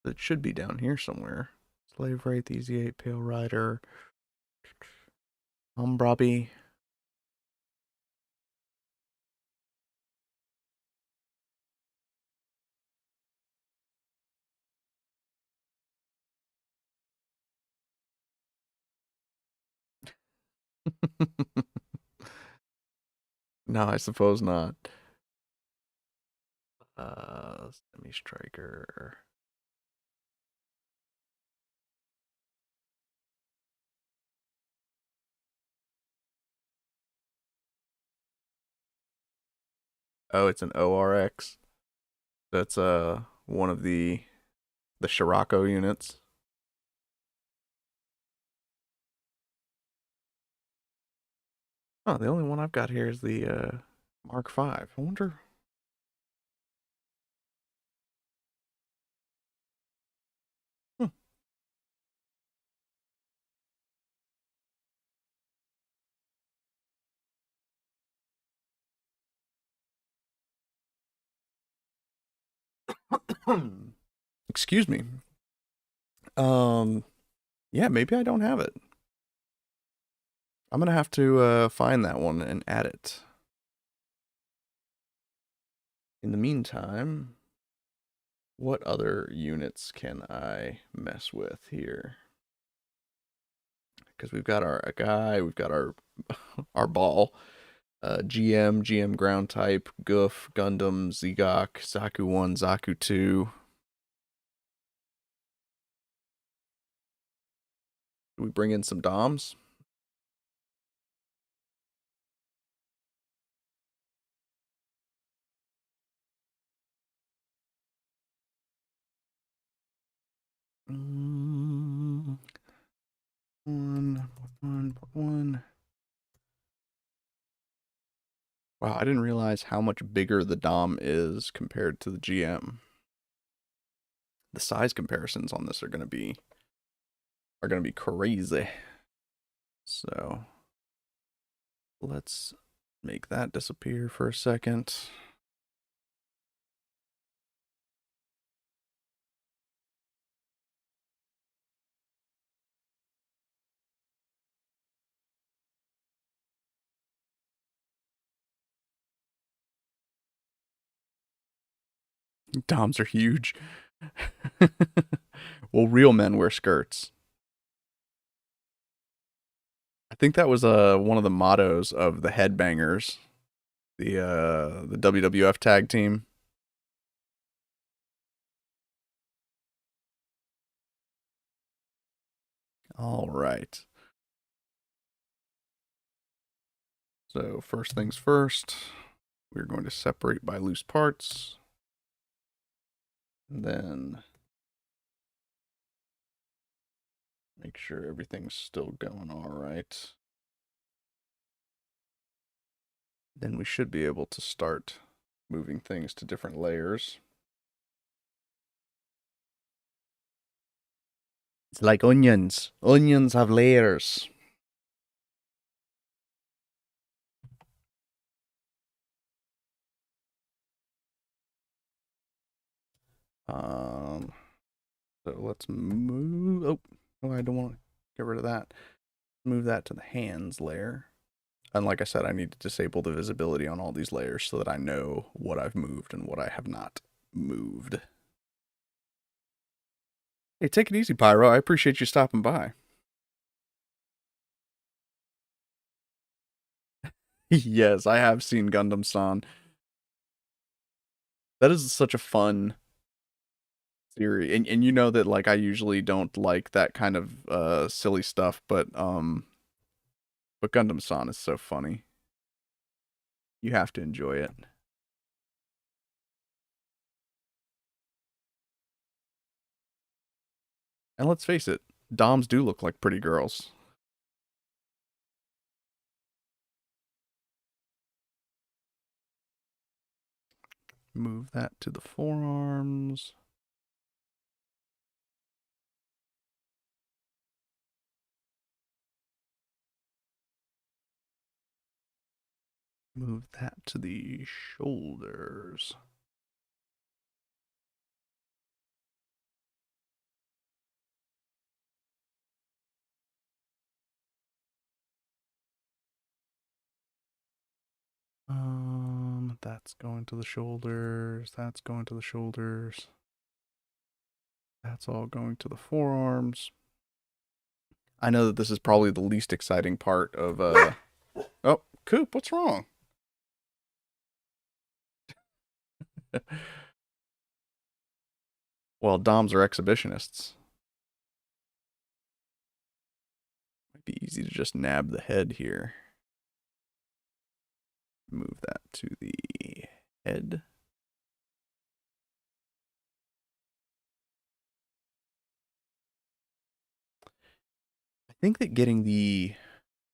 It should be down here somewhere. Slave Wraith, Easy 8, Pale Rider, Umbrabi. No, I suppose not. Semi Striker. Oh, it's an ORX. That's one of the Scirocco units. Oh, the only one I've got here is the Mark V. I wonder. Hmm. Excuse me. Um, yeah, maybe I don't have it. I'm gonna have to find that one and add it. In the meantime, what other units can I mess with here? Because we've got our guy, we've got our our ball, GM ground type, Goof, Gundam, Zigok, Zaku 1, Zaku 2. Do we bring in some DOMs? One. Wow, I didn't realize how much bigger the DOM is compared to the GM. The size comparisons on this are gonna be crazy. So let's make that disappear for a second. DOMs are huge. Well, real men wear skirts. I think that was one of the mottos of the Headbangers, the WWF tag team. All right. So first things first, we're going to separate by loose parts. And then make sure everything's still going all right. Then we should be able to start moving things to different layers. It's like onions. Onions have layers. So let's move. Oh, I don't want to get rid of that. Move that to the hands layer. And like I said, I need to disable the visibility on all these layers so that I know what I've moved and what I have not moved. Hey, take it easy, Pyro. I appreciate you stopping by. Yes, I have seen Gundam-san. That is such a fun theory. And you know that like I usually don't like that kind of silly stuff, but Gundam-san is so funny. You have to enjoy it. And let's face it, Doms do look like pretty girls. Move that to the forearms. Move that to the shoulders. That's going to the shoulders. That's going to the shoulders. That's all going to the forearms. I know that this is probably the least exciting part of Oh, Coop, what's wrong? Well, Doms are exhibitionists. Might be easy to just nab the head here. Move that to the head. I think that getting the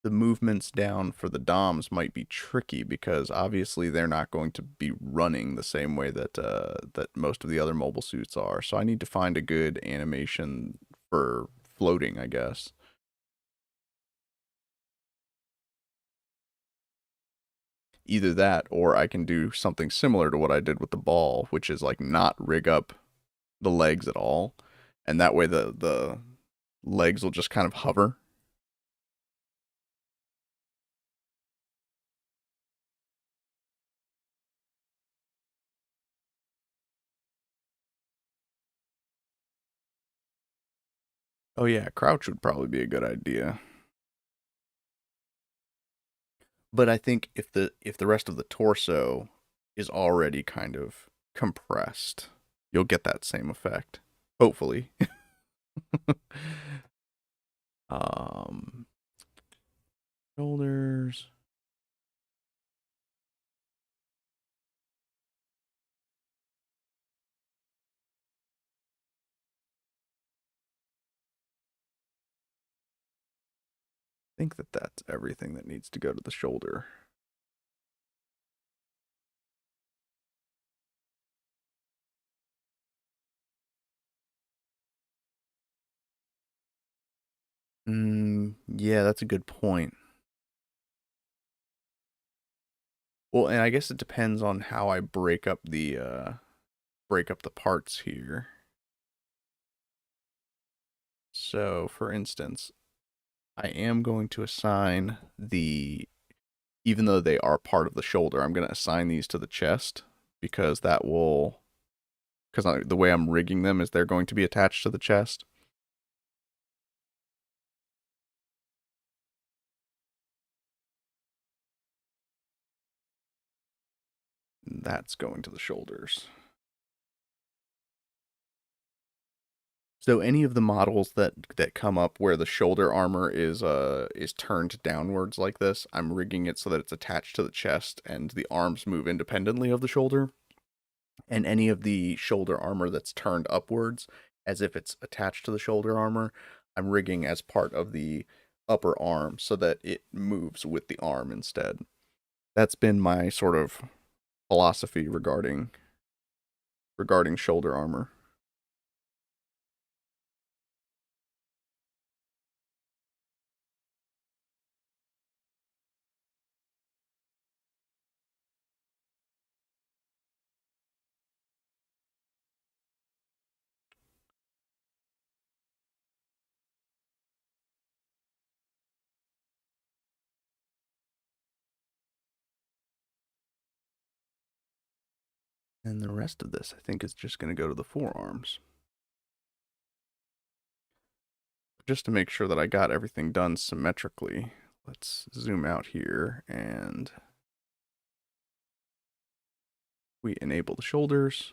movements down for the DOMs might be tricky because obviously they're not going to be running the same way that that most of the other mobile suits are. So I need to find a good animation for floating, I guess. Either that or I can do something similar to what I did with the ball, which is like not rig up the legs at all. And that way the legs will just kind of hover. Oh yeah, crouch would probably be a good idea. But I think if the rest of the torso is already kind of compressed, you'll get that same effect. Hopefully. um Shoulders. I think that that's everything that needs to go to the shoulder. Yeah, that's a good point. Well, and I guess it depends on how I break up the parts here. So, for instance, I am going to assign the, even though they are part of the shoulder, I'm going to assign these to the chest because that will, because the way I'm rigging them is they're going to be attached to the chest. That's going to the shoulders. So any of the models that come up where the shoulder armor is turned downwards like this, I'm rigging it so that it's attached to the chest and the arms move independently of the shoulder. And any of the shoulder armor that's turned upwards as if it's attached to the shoulder armor, I'm rigging as part of the upper arm so that it moves with the arm instead. That's been my sort of philosophy regarding shoulder armor. And the rest of this, I think, is just going to go to the forearms. Just to make sure that I got everything done symmetrically, let's zoom out here and we enable the shoulders.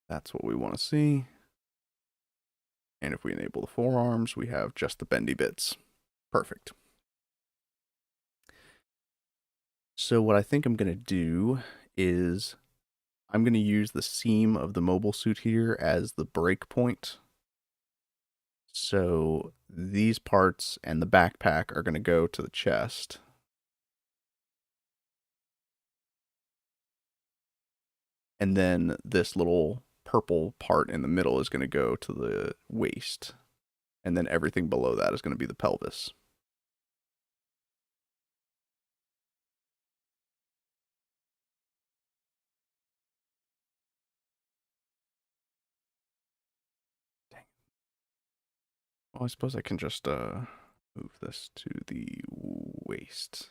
That's what we want to see. And if we enable the forearms, we have just the bendy bits. Perfect. So what I think I'm going to do is I'm going to use the seam of the mobile suit here as the break point. So these parts and the backpack are going to go to the chest. And then this little purple part in the middle is going to go to the waist. And then everything below that is going to be the pelvis. Dang. Well, I suppose I can just move this to the waist.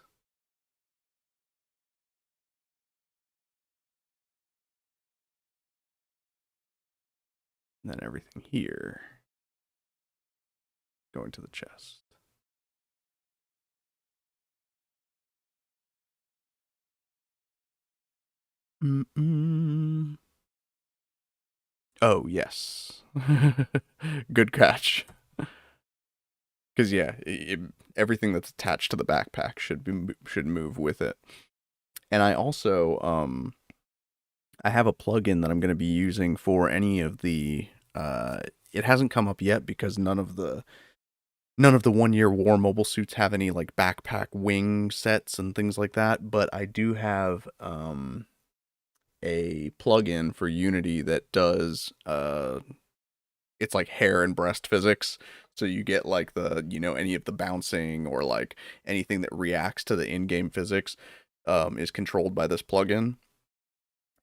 And then everything here going to the chest. Mm-mm. Oh, yes. Good catch. Because yeah, everything that's attached to the backpack should move with it. And I also I have a plugin that I'm going to be using for any of the. It hasn't come up yet because none of the 1-year war mobile suits have any like backpack wing sets and things like that. But I do have a plugin for Unity that does it's like hair and breast physics. So you get like the any of the bouncing or like anything that reacts to the in-game physics is controlled by this plugin.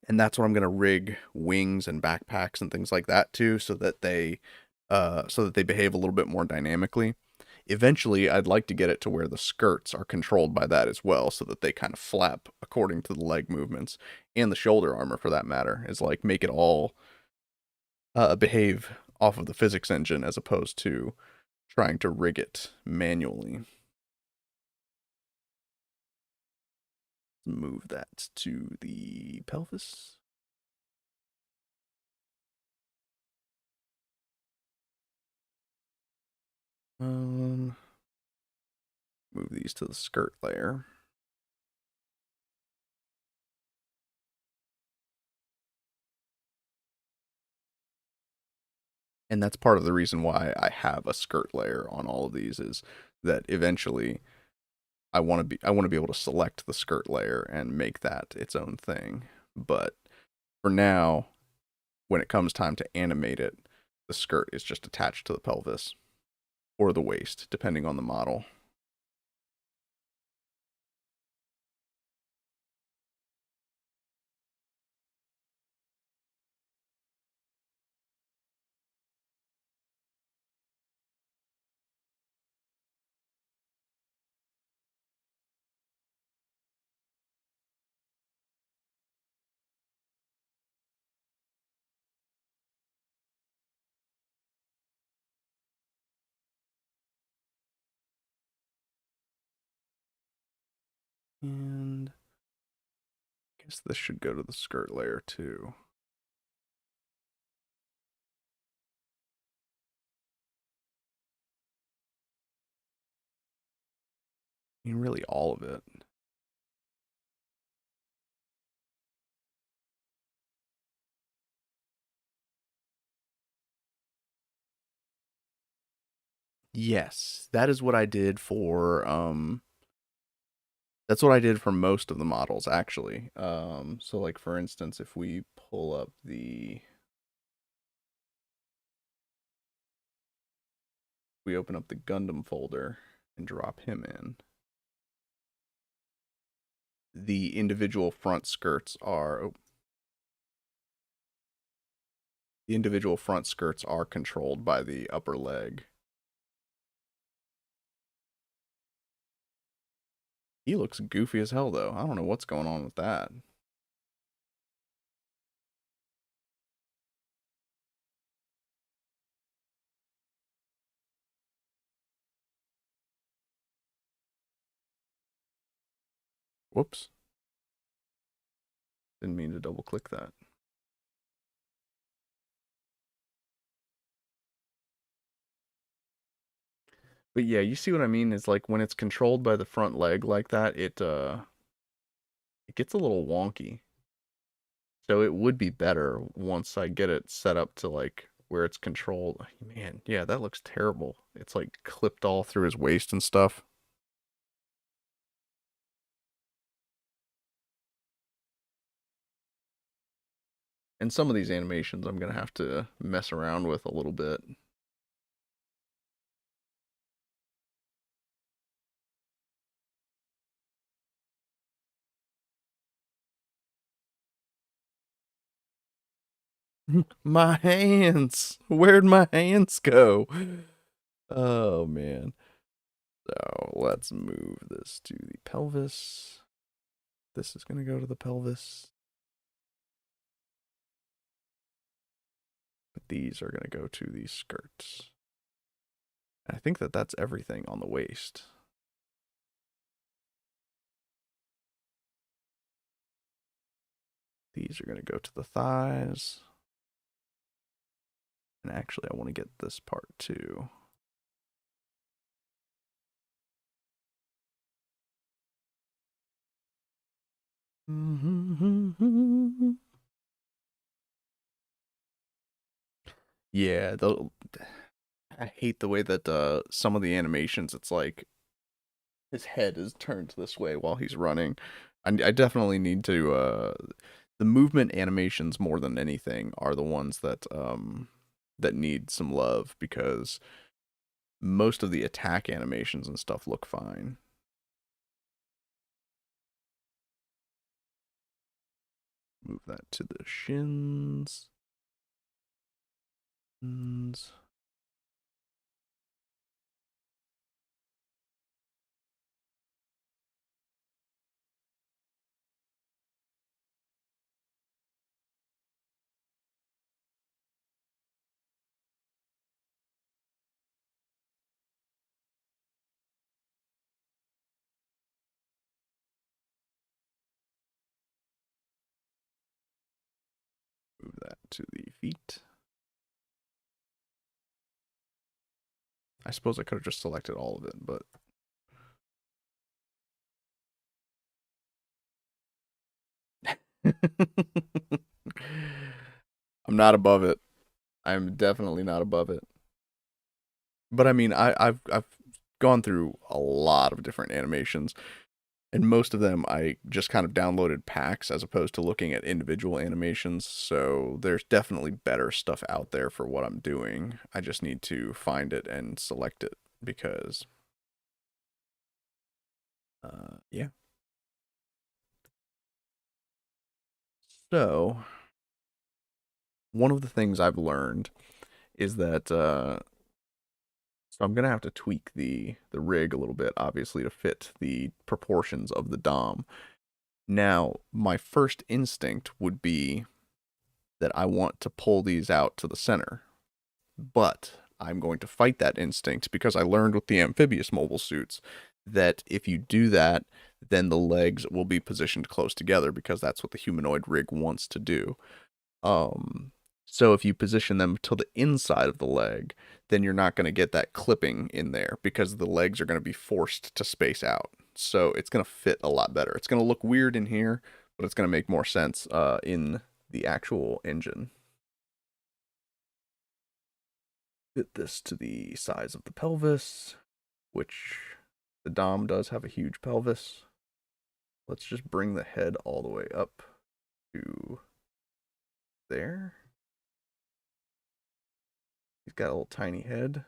And that's what I'm going to rig wings and backpacks and things like that to, so that they behave a little bit more dynamically. Eventually, I'd like to get it to where the skirts are controlled by that as well, so that they kind of flap according to the leg movements, and the shoulder armor for that matter, is like make it all behave off of the physics engine as opposed to trying to rig it manually. Move that to the pelvis. Move these to the skirt layer. And that's part of the reason why I have a skirt layer on all of these, is that eventually I want to be able to select the skirt layer and make that its own thing. But for now, when it comes time to animate it, the skirt is just attached to the pelvis or the waist, depending on the model. And I guess this should go to the skirt layer too. I mean, really all of it. Yes, that is what I did for that's what I did for most of the models actually. So like for instance, if we pull up we open up the Gundam folder and drop him in, the individual front skirts are controlled by the upper leg. He looks goofy as hell though. I don't know what's going on with that. Whoops. Didn't mean to double click that. But yeah, you see what I mean? Is like when it's controlled by the front leg like that, it gets a little wonky. So it would be better once I get it set up to like where it's controlled. Man, yeah, that looks terrible. It's like clipped all through his waist and stuff. And some of these animations I'm gonna have to mess around with a little bit. My hands! Where'd my hands go? Oh man. So let's move this to the pelvis. This is gonna go to the pelvis. But these are gonna go to the skirts. I think that that's everything on the waist. These are going to go to the thighs. And actually, I want to get this part too. Yeah, I hate the way that some of the animations, it's like his head is turned this way while he's running. I definitely need to the movement animations more than anything are the ones that need some love, because most of the attack animations and stuff look fine. Move that to the shins. Move that to the feet. I suppose I could have just selected all of it, but I'm not above it. I'm definitely not above it. But I mean, I've gone through a lot of different animations, and most of them I just kind of downloaded packs as opposed to looking at individual animations. So there's definitely better stuff out there for what I'm doing. I just need to find it and select it, because yeah. So one of the things I've learned is that so I'm gonna have to tweak the rig a little bit, obviously, to fit the proportions of the Dom. Now, my first instinct would be that I want to pull these out to the center, but I'm going to fight that instinct because I learned with the amphibious mobile suits that if you do that, then the legs will be positioned close together, because that's what the humanoid rig wants to do. Um, so if you position them to the inside of the leg, then you're not going to get that clipping in there, because the legs are going to be forced to space out. So it's going to fit a lot better. It's going to look weird in here, but it's going to make more sense in the actual engine. Fit this to the size of the pelvis, which the Dom does have a huge pelvis. Let's just bring the head all the way up to there. He's got a little tiny head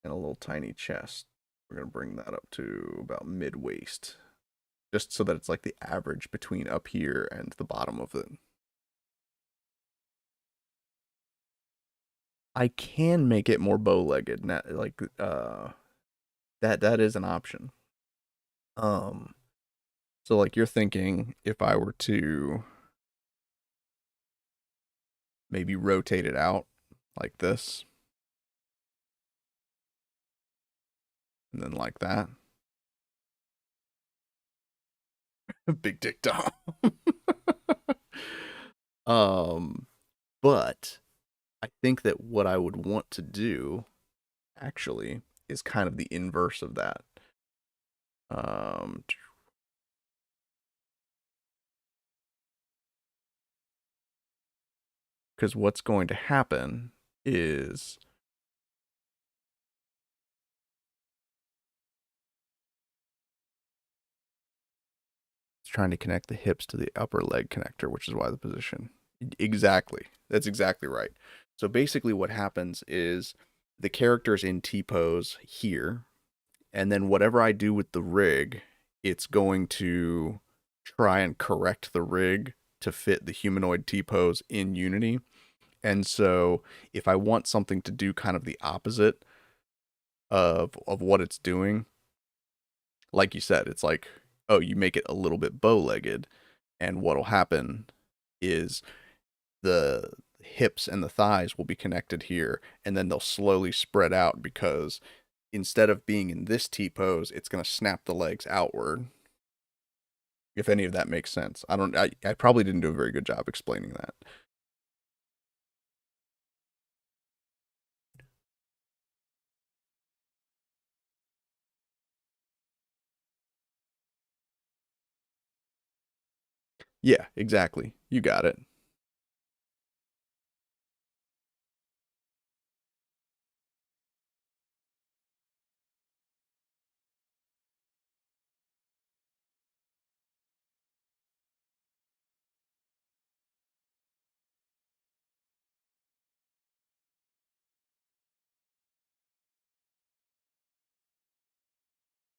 and a little tiny chest. We're going to bring that up to about mid-waist, just so that it's like the average between up here and the bottom of it. I can make it more bow-legged, like that is an option. So like you're thinking if I were to maybe rotate it out like this, and then like that. Big dick Dom. But I think that what I would want to do actually is kind of the inverse of that. Um Because what's going to happen is it's trying to connect the hips to the upper leg connector, which is why the position. Exactly. That's exactly right. So basically, what happens is the character's in T pose here, and then whatever I do with the rig, it's going to try and correct the rig to fit the humanoid T pose in Unity. And so if I want something to do kind of the opposite of what it's doing, like you said, it's like, oh, you make it a little bit bow-legged, and what'll happen is the hips and the thighs will be connected here, and then they'll slowly spread out because instead of being in this T pose, it's going to snap the legs outward. If any of that makes sense. I probably didn't do a very good job explaining that. Yeah, exactly. You got it.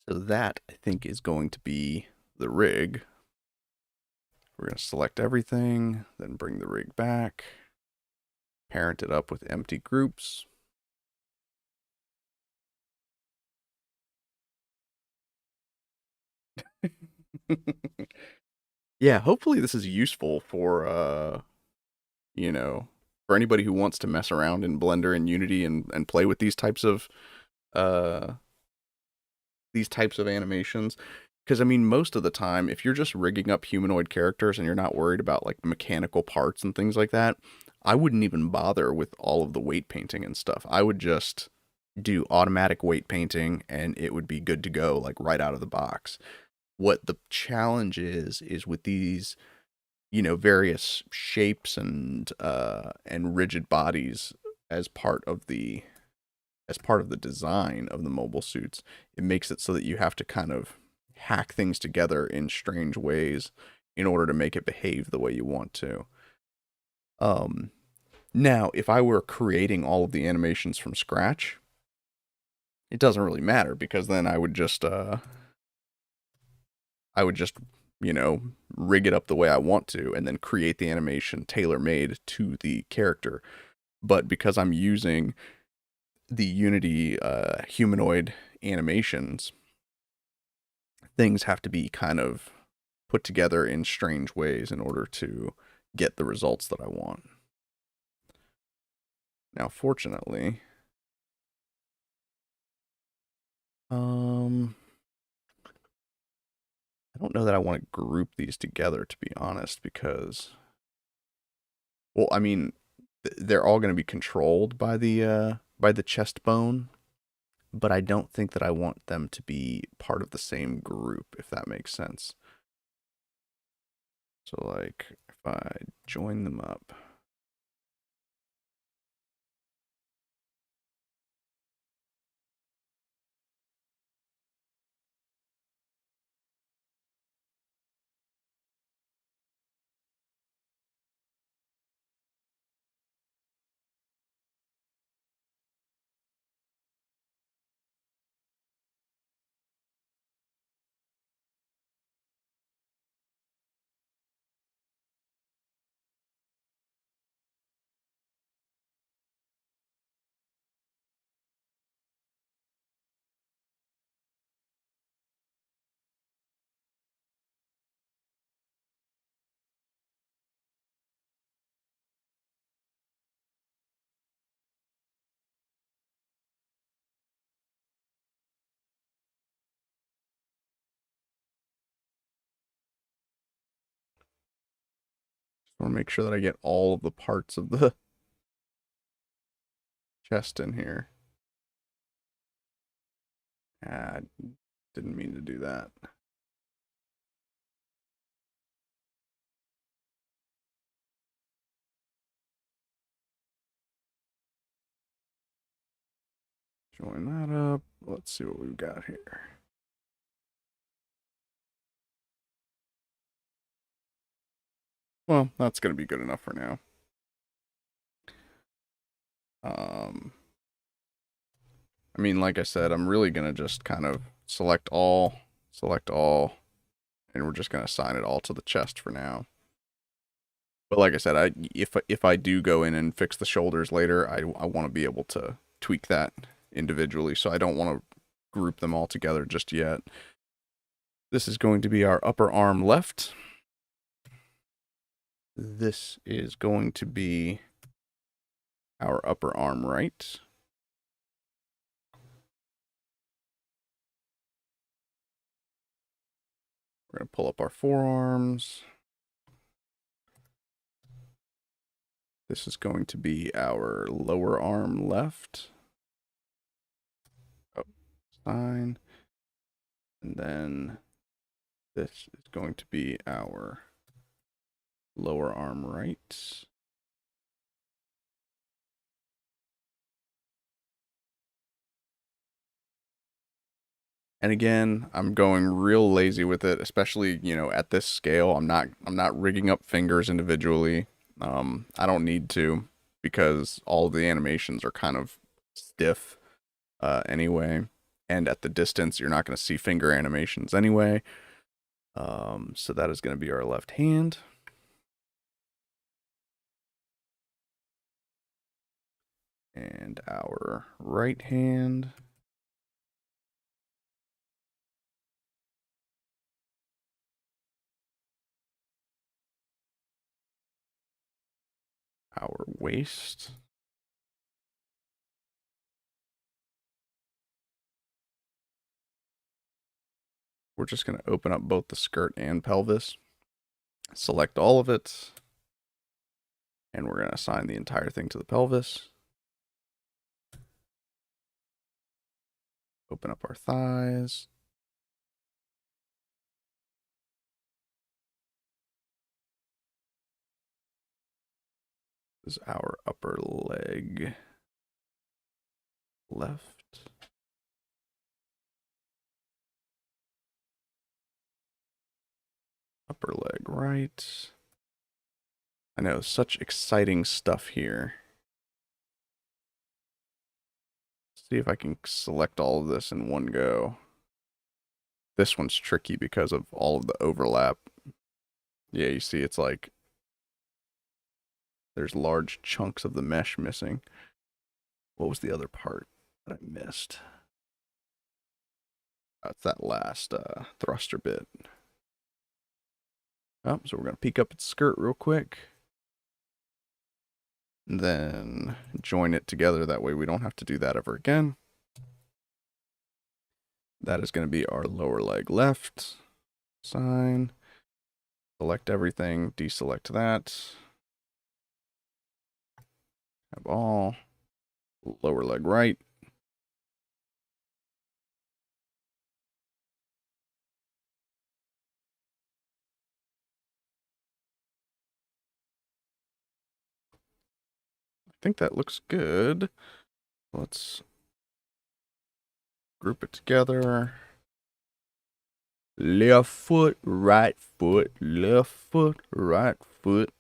So that, I think, is going to be the rig. We're going to select everything, then bring the rig back, parent it up with empty groups. Yeah, hopefully this is useful for you know, for anybody who wants to mess around in Blender and Unity and play with uh these types of animations. Because I mean, most of the time, if you're just rigging up humanoid characters and you're not worried about like mechanical parts and things like that, I wouldn't even bother with all of the weight painting and stuff. I would just do automatic weight painting and it would be good to go, like right out of the box. What the challenge is with these, various shapes and rigid bodies as part of the design of the mobile suits. It makes it so that you have to kind of hack things together in strange ways in order to make it behave the way you want to. Um, Now, if I were creating all of the animations from scratch, it doesn't really matter because then I would just, rig it up the way I want to and then create the animation tailor made to the character. But because I'm using the Unity humanoid animations, things have to be kind of put together in strange ways in order to get the results that I want. Now, fortunately, I don't know that I want to group these together, to be honest, because, well, I mean, they're all going to be controlled by the chest bone, but I don't think that I want them to be part of the same group, if that makes sense. So, like, if I join them up, I want to make sure that I get all of the parts of the chest in here. Ah, didn't mean to do that. Join that up. Let's see what we've got here. Well, that's going to be good enough for now. I mean, like I said, I'm really going to just kind of select all, and we're just going to assign it all to the chest for now. But like I said, if I do go in and fix the shoulders later, I want to be able to tweak that individually, so I don't want to group them all together just yet. This is going to be our upper arm left. This is going to be our upper arm right. We're going to pull up our forearms. This is going to be our lower arm left. Oh, fine. And then this is going to be our lower arm right. And again, I'm going real lazy with it, especially, you know, at this scale. I'm not rigging up fingers individually. I don't need to, because all the animations are kind of stiff anyway. And at the distance, you're not going to see finger animations anyway. So that is going to be our left hand. And our right hand. Our waist. We're just going to open up both the skirt and pelvis. Select all of it. And we're going to assign the entire thing to the pelvis. Open up our thighs. This is our upper leg left. Upper leg right. I know, such exciting stuff here. See if I can select all of this in one go. This one's tricky because of all of the overlap. Yeah, you see it's like there's large chunks of the mesh missing. What was the other part that I missed? That's that last thruster bit. Oh, so we're going to peek up its skirt real quick. And then join it together. That way we don't have to do that ever again. That is going to be our lower leg left. Sign. Select everything. Deselect that. Have all. Lower leg right. I think that looks good. Let's group it together. Left foot, right foot, left foot, right foot.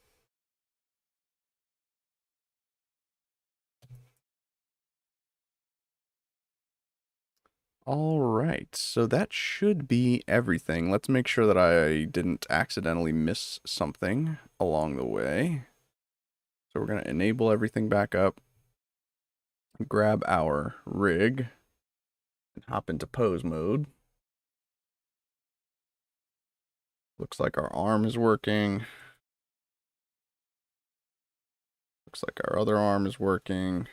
All right, so that should be everything. Let's make sure that I didn't accidentally miss something along the way. So we're going to enable everything back up, grab our rig, and hop into pose mode. Looks like our arm is working. Looks like our other arm is working.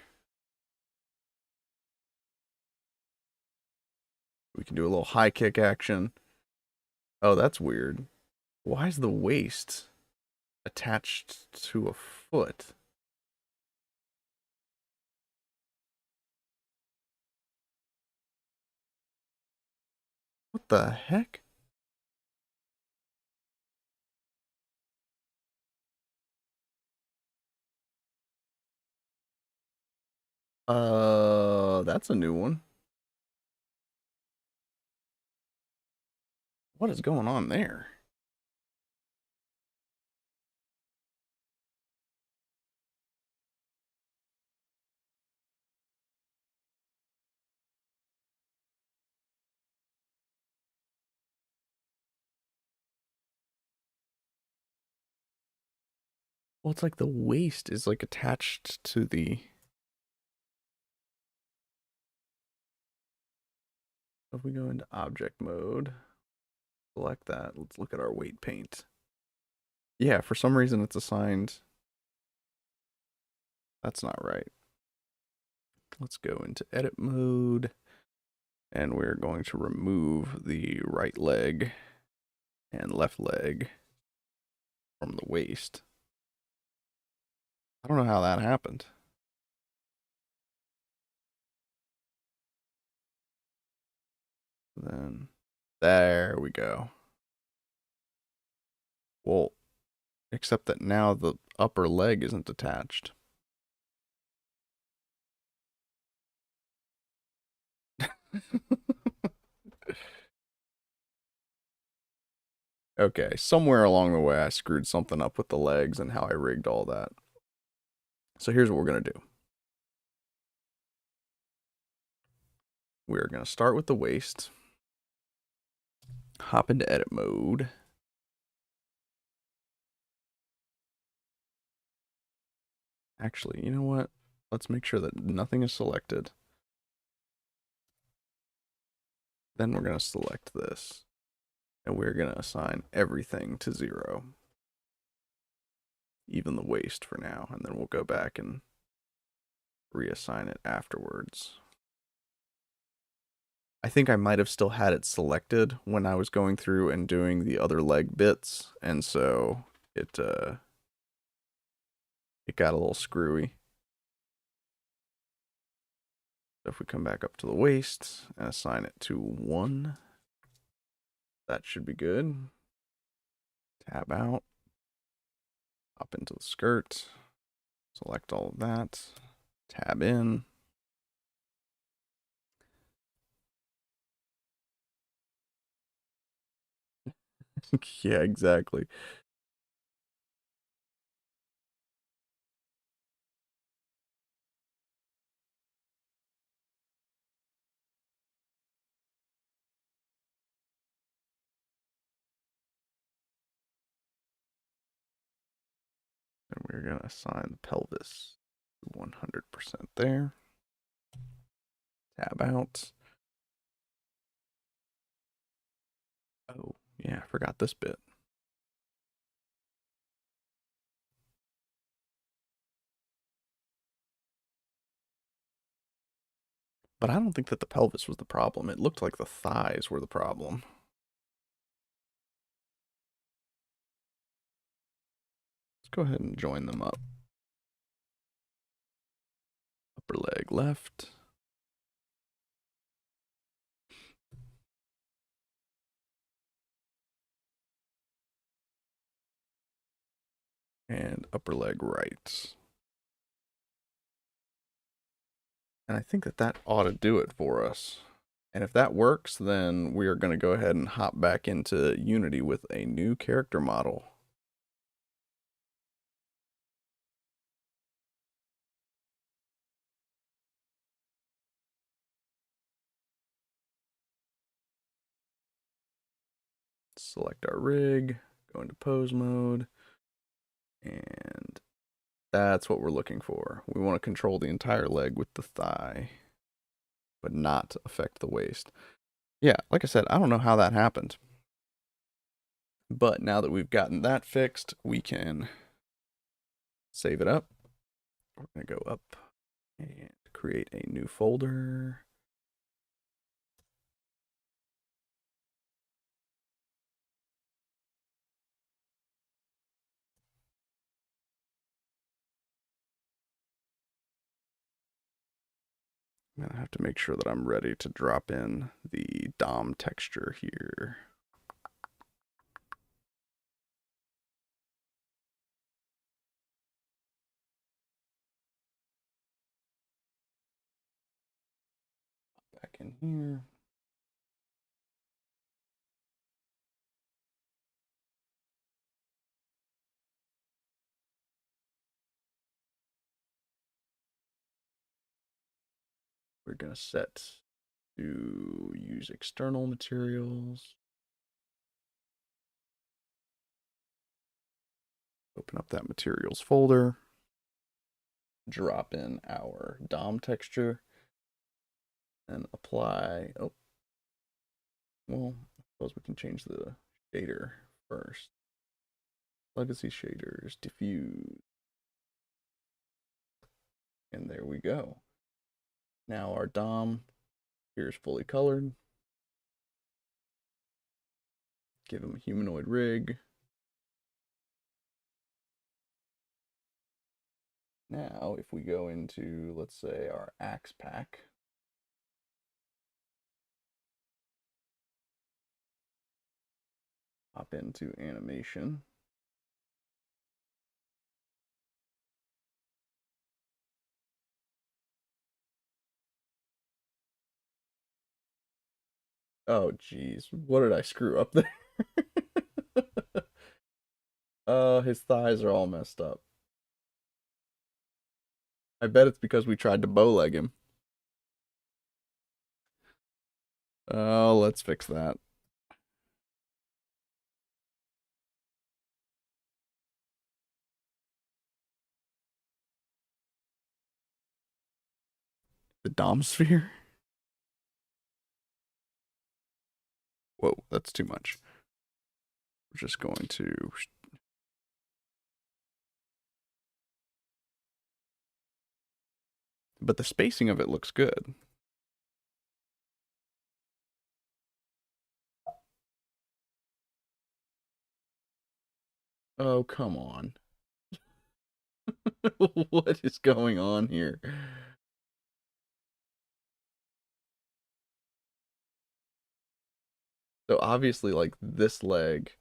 We can do a little high kick action. Oh, that's weird. Why is the waist attached to a foot? What the heck? that's a new one. What is going on there? Well, it's like the waist is like attached to the. If we go into object mode, select that. Let's look at our weight paint. Yeah, for some reason it's assigned. That's not right. Let's go into edit mode. And we're going to remove the right leg and left leg from the waist. I don't know how that happened. Then, there we go. Well, except that now the upper leg isn't attached. Okay, somewhere along the way I screwed something up with the legs and how I rigged all that. So here's what we're going to do. We're going to start with the waist. Hop into edit mode. Actually, you know what? Let's make sure that nothing is selected. Then we're going to select this. And we're going to assign everything to 0. Even the waist for now. And then we'll go back and reassign it afterwards. I think I might have still had it selected when I was going through and doing the other leg bits. And so it got a little screwy. So if we come back up to the waist and assign it to 1, that should be good. Tab out. Hop into the skirt. Select all of that. Tab in. Yeah, exactly. And we're going to assign the pelvis 100% there. Tab out. Oh, yeah, I forgot this bit. But I don't think that the pelvis was the problem. It looked like the thighs were the problem. Let's go ahead and join them up. Upper leg left. And upper leg right. And I think that that ought to do it for us. And if that works, then we are going to go ahead and hop back into Unity with a new character model. Select our rig, go into pose mode, and that's what we're looking for. We want to control the entire leg with the thigh, but not affect the waist. Yeah, like I said, I don't know how that happened. But now that we've gotten that fixed, we can save it up. We're going to go up and create a new folder. I'm going to have to make sure that I'm ready to drop in the DOM texture here. back in here. We're going to set to use external materials. Open up that materials folder. Drop in our DOM texture. And apply. Oh. Well, I suppose we can change the shader first. Legacy shaders, diffuse. And there we go. Now our DOM here is fully colored. Give him a humanoid rig. Now, if we go into, let's say, our axe pack. Hop into animation. Oh, geez. What did I screw up there? Oh, his thighs are all messed up. I bet it's because we tried to bowleg him. Oh, let's fix that. The DOM sphere? Whoa, that's too much. We're just going to... But the spacing of it looks good. Oh, come on. What is going on here? So obviously, like, this leg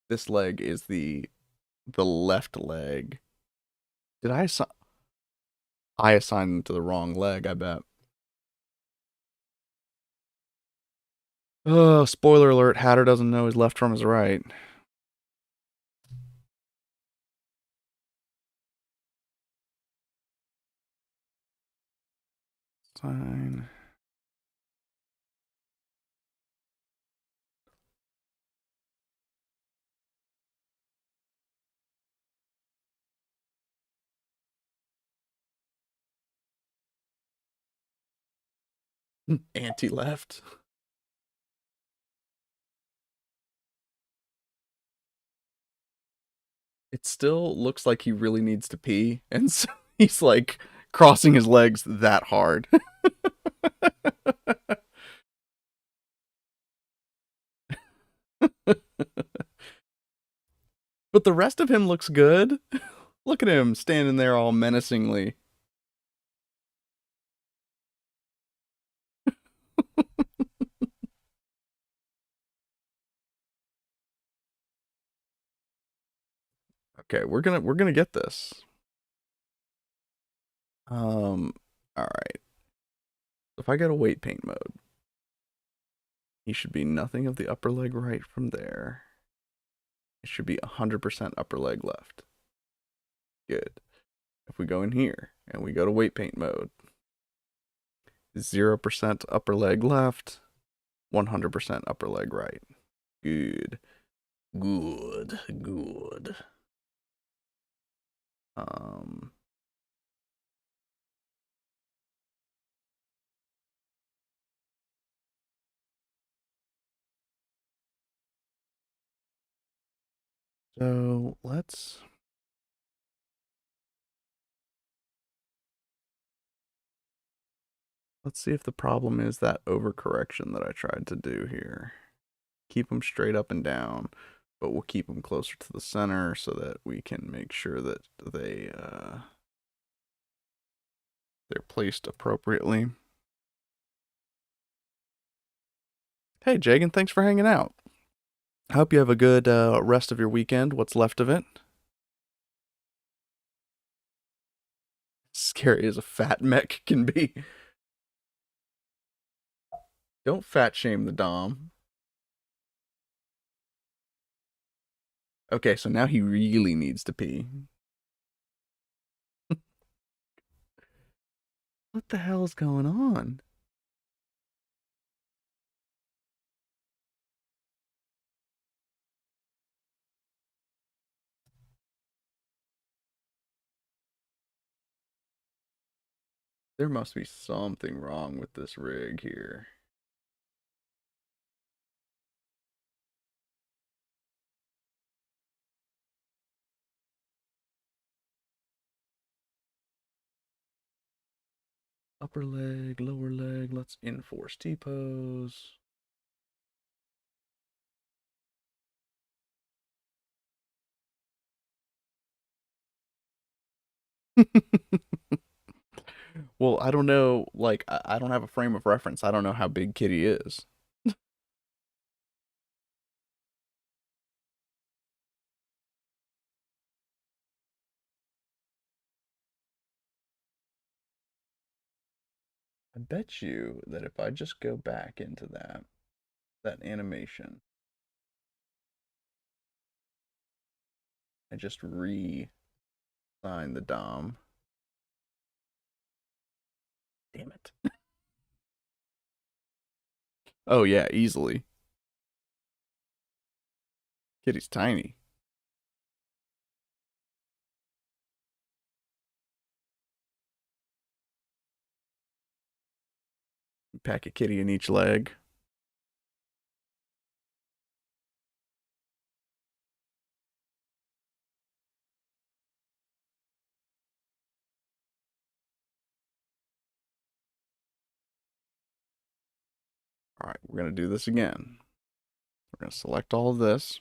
is the left leg. Did I assign? I assigned them to the wrong leg, I bet. Oh, spoiler alert, Hatter doesn't know his left from his right. Sign. Anti-left. It still looks like he really needs to pee, and so he's like crossing his legs that hard. But the rest of him looks good. Look at him standing there all menacingly. Okay, we're gonna get this. All right. If I go to weight paint mode, he should be nothing of the upper leg right from there. It should be 100% upper leg left. Good. If we go in here and we go to weight paint mode, 0% upper leg left, 100% upper leg right. Good. Good. Good. So let's see if the problem is that overcorrection that I tried to do here. Keep them straight up and down, but we'll keep them closer to the center so that we can make sure that they're placed appropriately. Hey, Jagan, thanks for hanging out. I hope you have a good rest of your weekend, what's left of it. Scary as a fat mech can be. Don't fat shame the Dom. Okay, so now he really needs to pee. What the hell is going on? There must be something wrong with this rig here. Upper leg, lower leg. Let's enforce T-pose. Well, I don't know. Like, I don't have a frame of reference. I don't know how big Kitty is. I bet you that if I just go back into that animation, I just re-sign the Dom. Damn it. Oh yeah, easily. Kitty's tiny. Pack a kitty in each leg. All right, we're going to do this again. We're going to select all of this.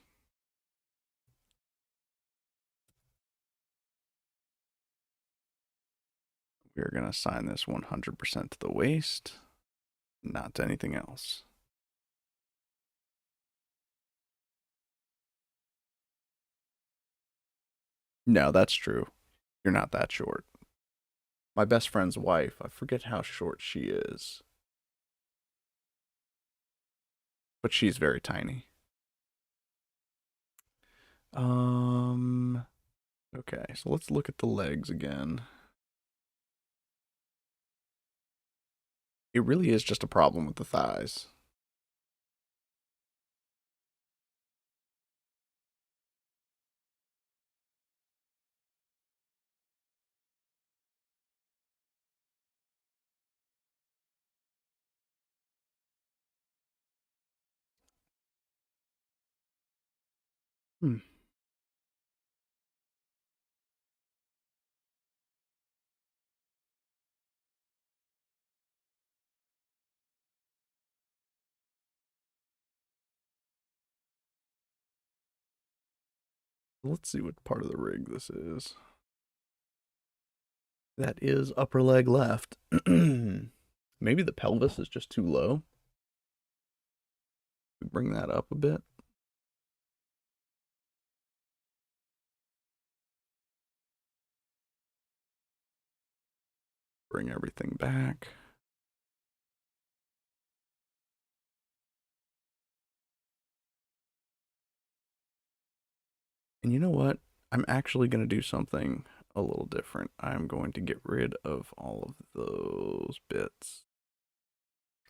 We're going to assign this 100% to the waist, not to anything else. No, that's true. You're not that short. My best friend's wife, I forget how short she is, but she's very tiny. Okay, so let's look at the legs again. It really is just a problem with the thighs. Hmm. Let's see what part of the rig this is. That is upper leg left. Maybe the pelvis is just too low. We bring that up a bit. Bring everything back. And you know what? I'm actually going to do something a little different. I'm going to get rid of all of those bits.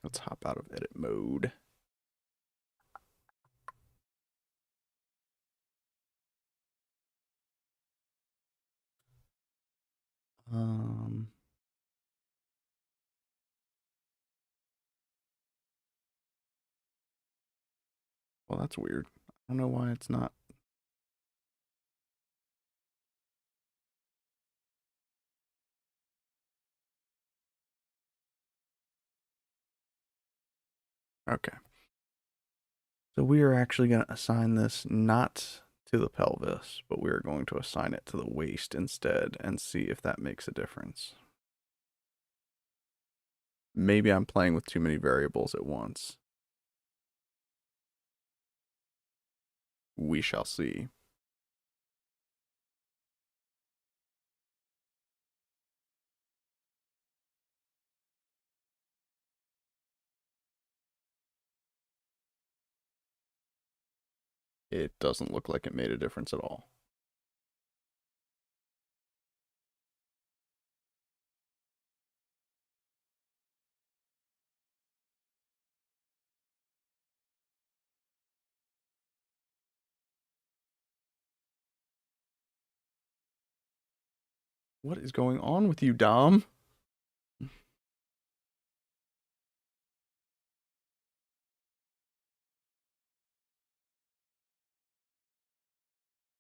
Let's hop out of edit mode. Um, well, that's weird. I don't know why it's not. Okay. So we are actually going to assign this not to the pelvis, but we are going to assign it to the waist instead and see if that makes a difference. Maybe I'm playing with too many variables at once. We shall see. It doesn't look like it made a difference at all. What is going on with you, Dom?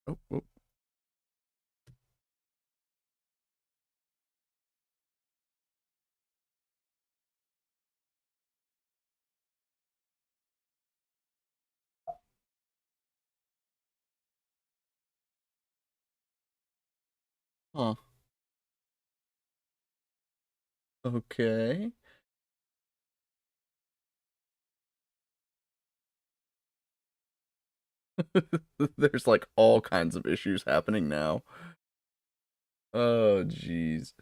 Oh, oh. Huh. Okay. There's like all kinds of issues happening now. Oh, jeez.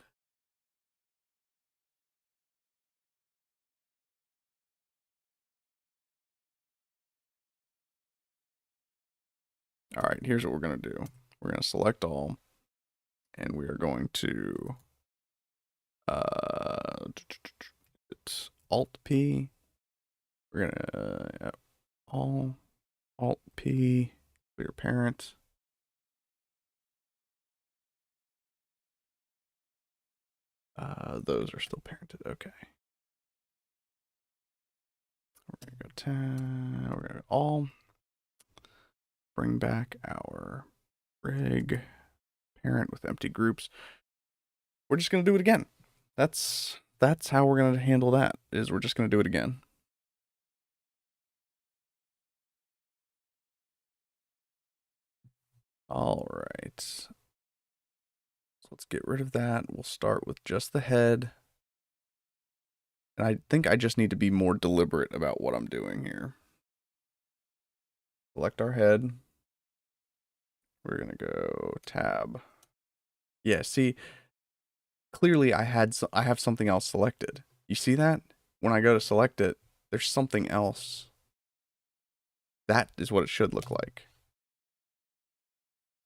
All right, here's what we're going to do. We're going to select all, and we are going to it's Alt P. We're gonna all Alt P, clear parent. Those are still parented. Okay. We're gonna go tab. We're gonna all bring back our rig parent with empty groups. We're just gonna do it again. That's how we're gonna handle that. Is we're just gonna do it again. All right. So let's get rid of that. We'll start with just the head. And I think I just need to be more deliberate about what I'm doing here. Select our head. We're going to go tab. Yeah, see, clearly I have something else selected. You see that? When I go to select it, there's something else. That is what it should look like.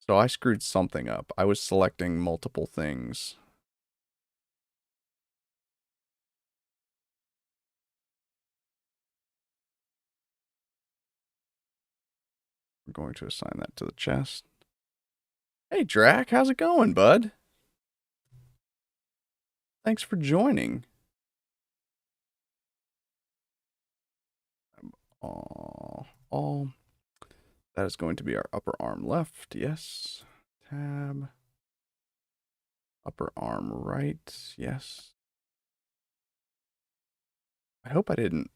So I screwed something up. I was selecting multiple things. We're going to assign that to the chest. Hey, Drac, how's it going, bud? Thanks for joining. All. That is going to be our upper arm left. Yes. Tab. Upper arm right. Yes. I hope I didn't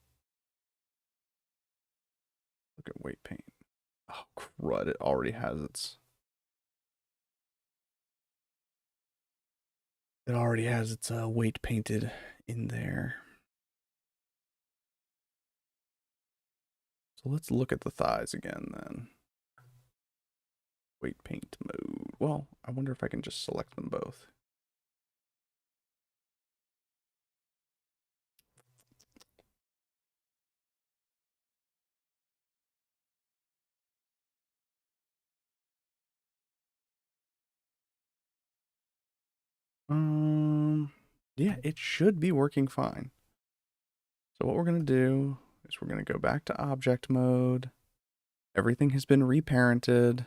look at weight paint. Oh, crud. It already has its. It already has its weight painted in there. So let's look at the thighs again then. Weight paint mode. Well, I wonder if I can just select them both. Yeah, it should be working fine. So what we're going to do is we're going to go back to object mode. Everything has been reparented.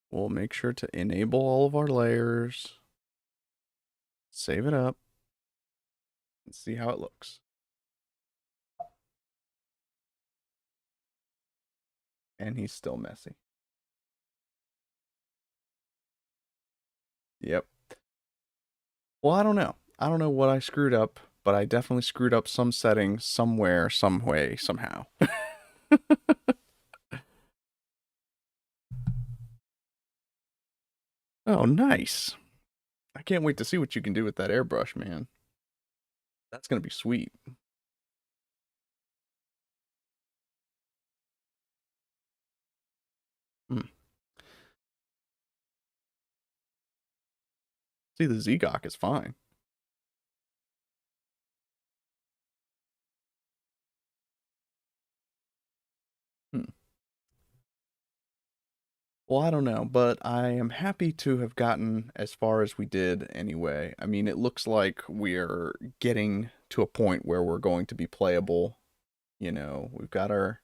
We'll make sure to enable all of our layers. Save it up. And see how it looks. And he's still messy. Yep. Well, I don't know. I don't know what I screwed up, but I definitely screwed up some settings somewhere, some way, somehow. Oh, nice. I can't wait to see what you can do with that airbrush, man. That's going to be sweet. See, the Zegok is fine. Well, I don't know, but I am happy to have gotten as far as we did anyway. I mean, it looks like we're getting to a point where we're going to be playable. You know, we've got our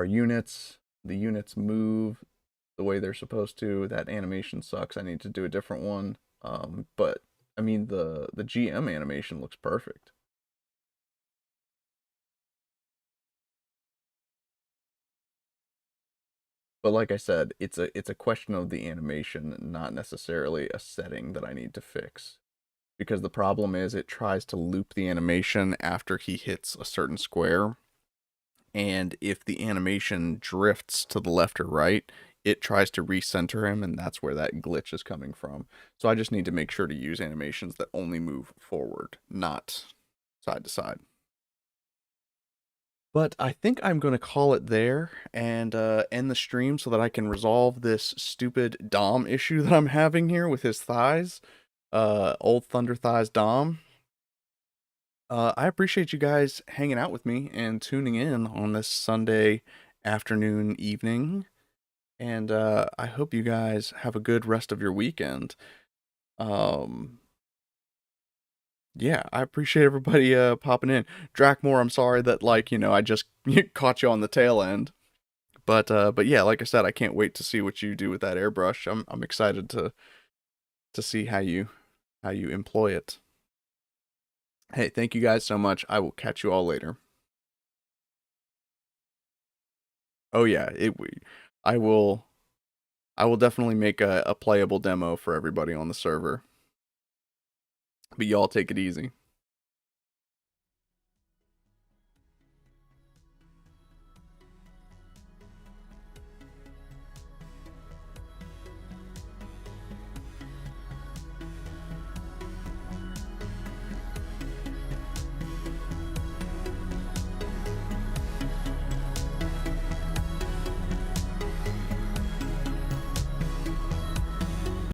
units, the units move the way they're supposed to. That animation sucks. I need to do a different one. But I mean the GM animation looks perfect. But like I said, it's a question of the animation, not necessarily a setting that I need to fix. Because the problem is it tries to loop the animation after he hits a certain square, and if the animation drifts to the left or right, it tries to recenter him, and that's where that glitch is coming from. So I just need to make sure to use animations that only move forward, not side to side. But I think I'm going to call it there and end the stream so that I can resolve this stupid Dom issue that I'm having here with his thighs. Old Thunder Thighs Dom. I appreciate you guys hanging out with me and tuning in on this Sunday afternoon, evening. And I hope you guys have a good rest of your weekend. Um, yeah, I appreciate everybody popping in. Drakmore, I'm sorry that I just caught you on the tail end. But yeah, like I said, I can't wait to see what you do with that airbrush. I'm excited to see how you employ it. Hey, thank you guys so much. I will catch you all later. Oh yeah, I will I will definitely make a playable demo for everybody on the server. But y'all take it easy.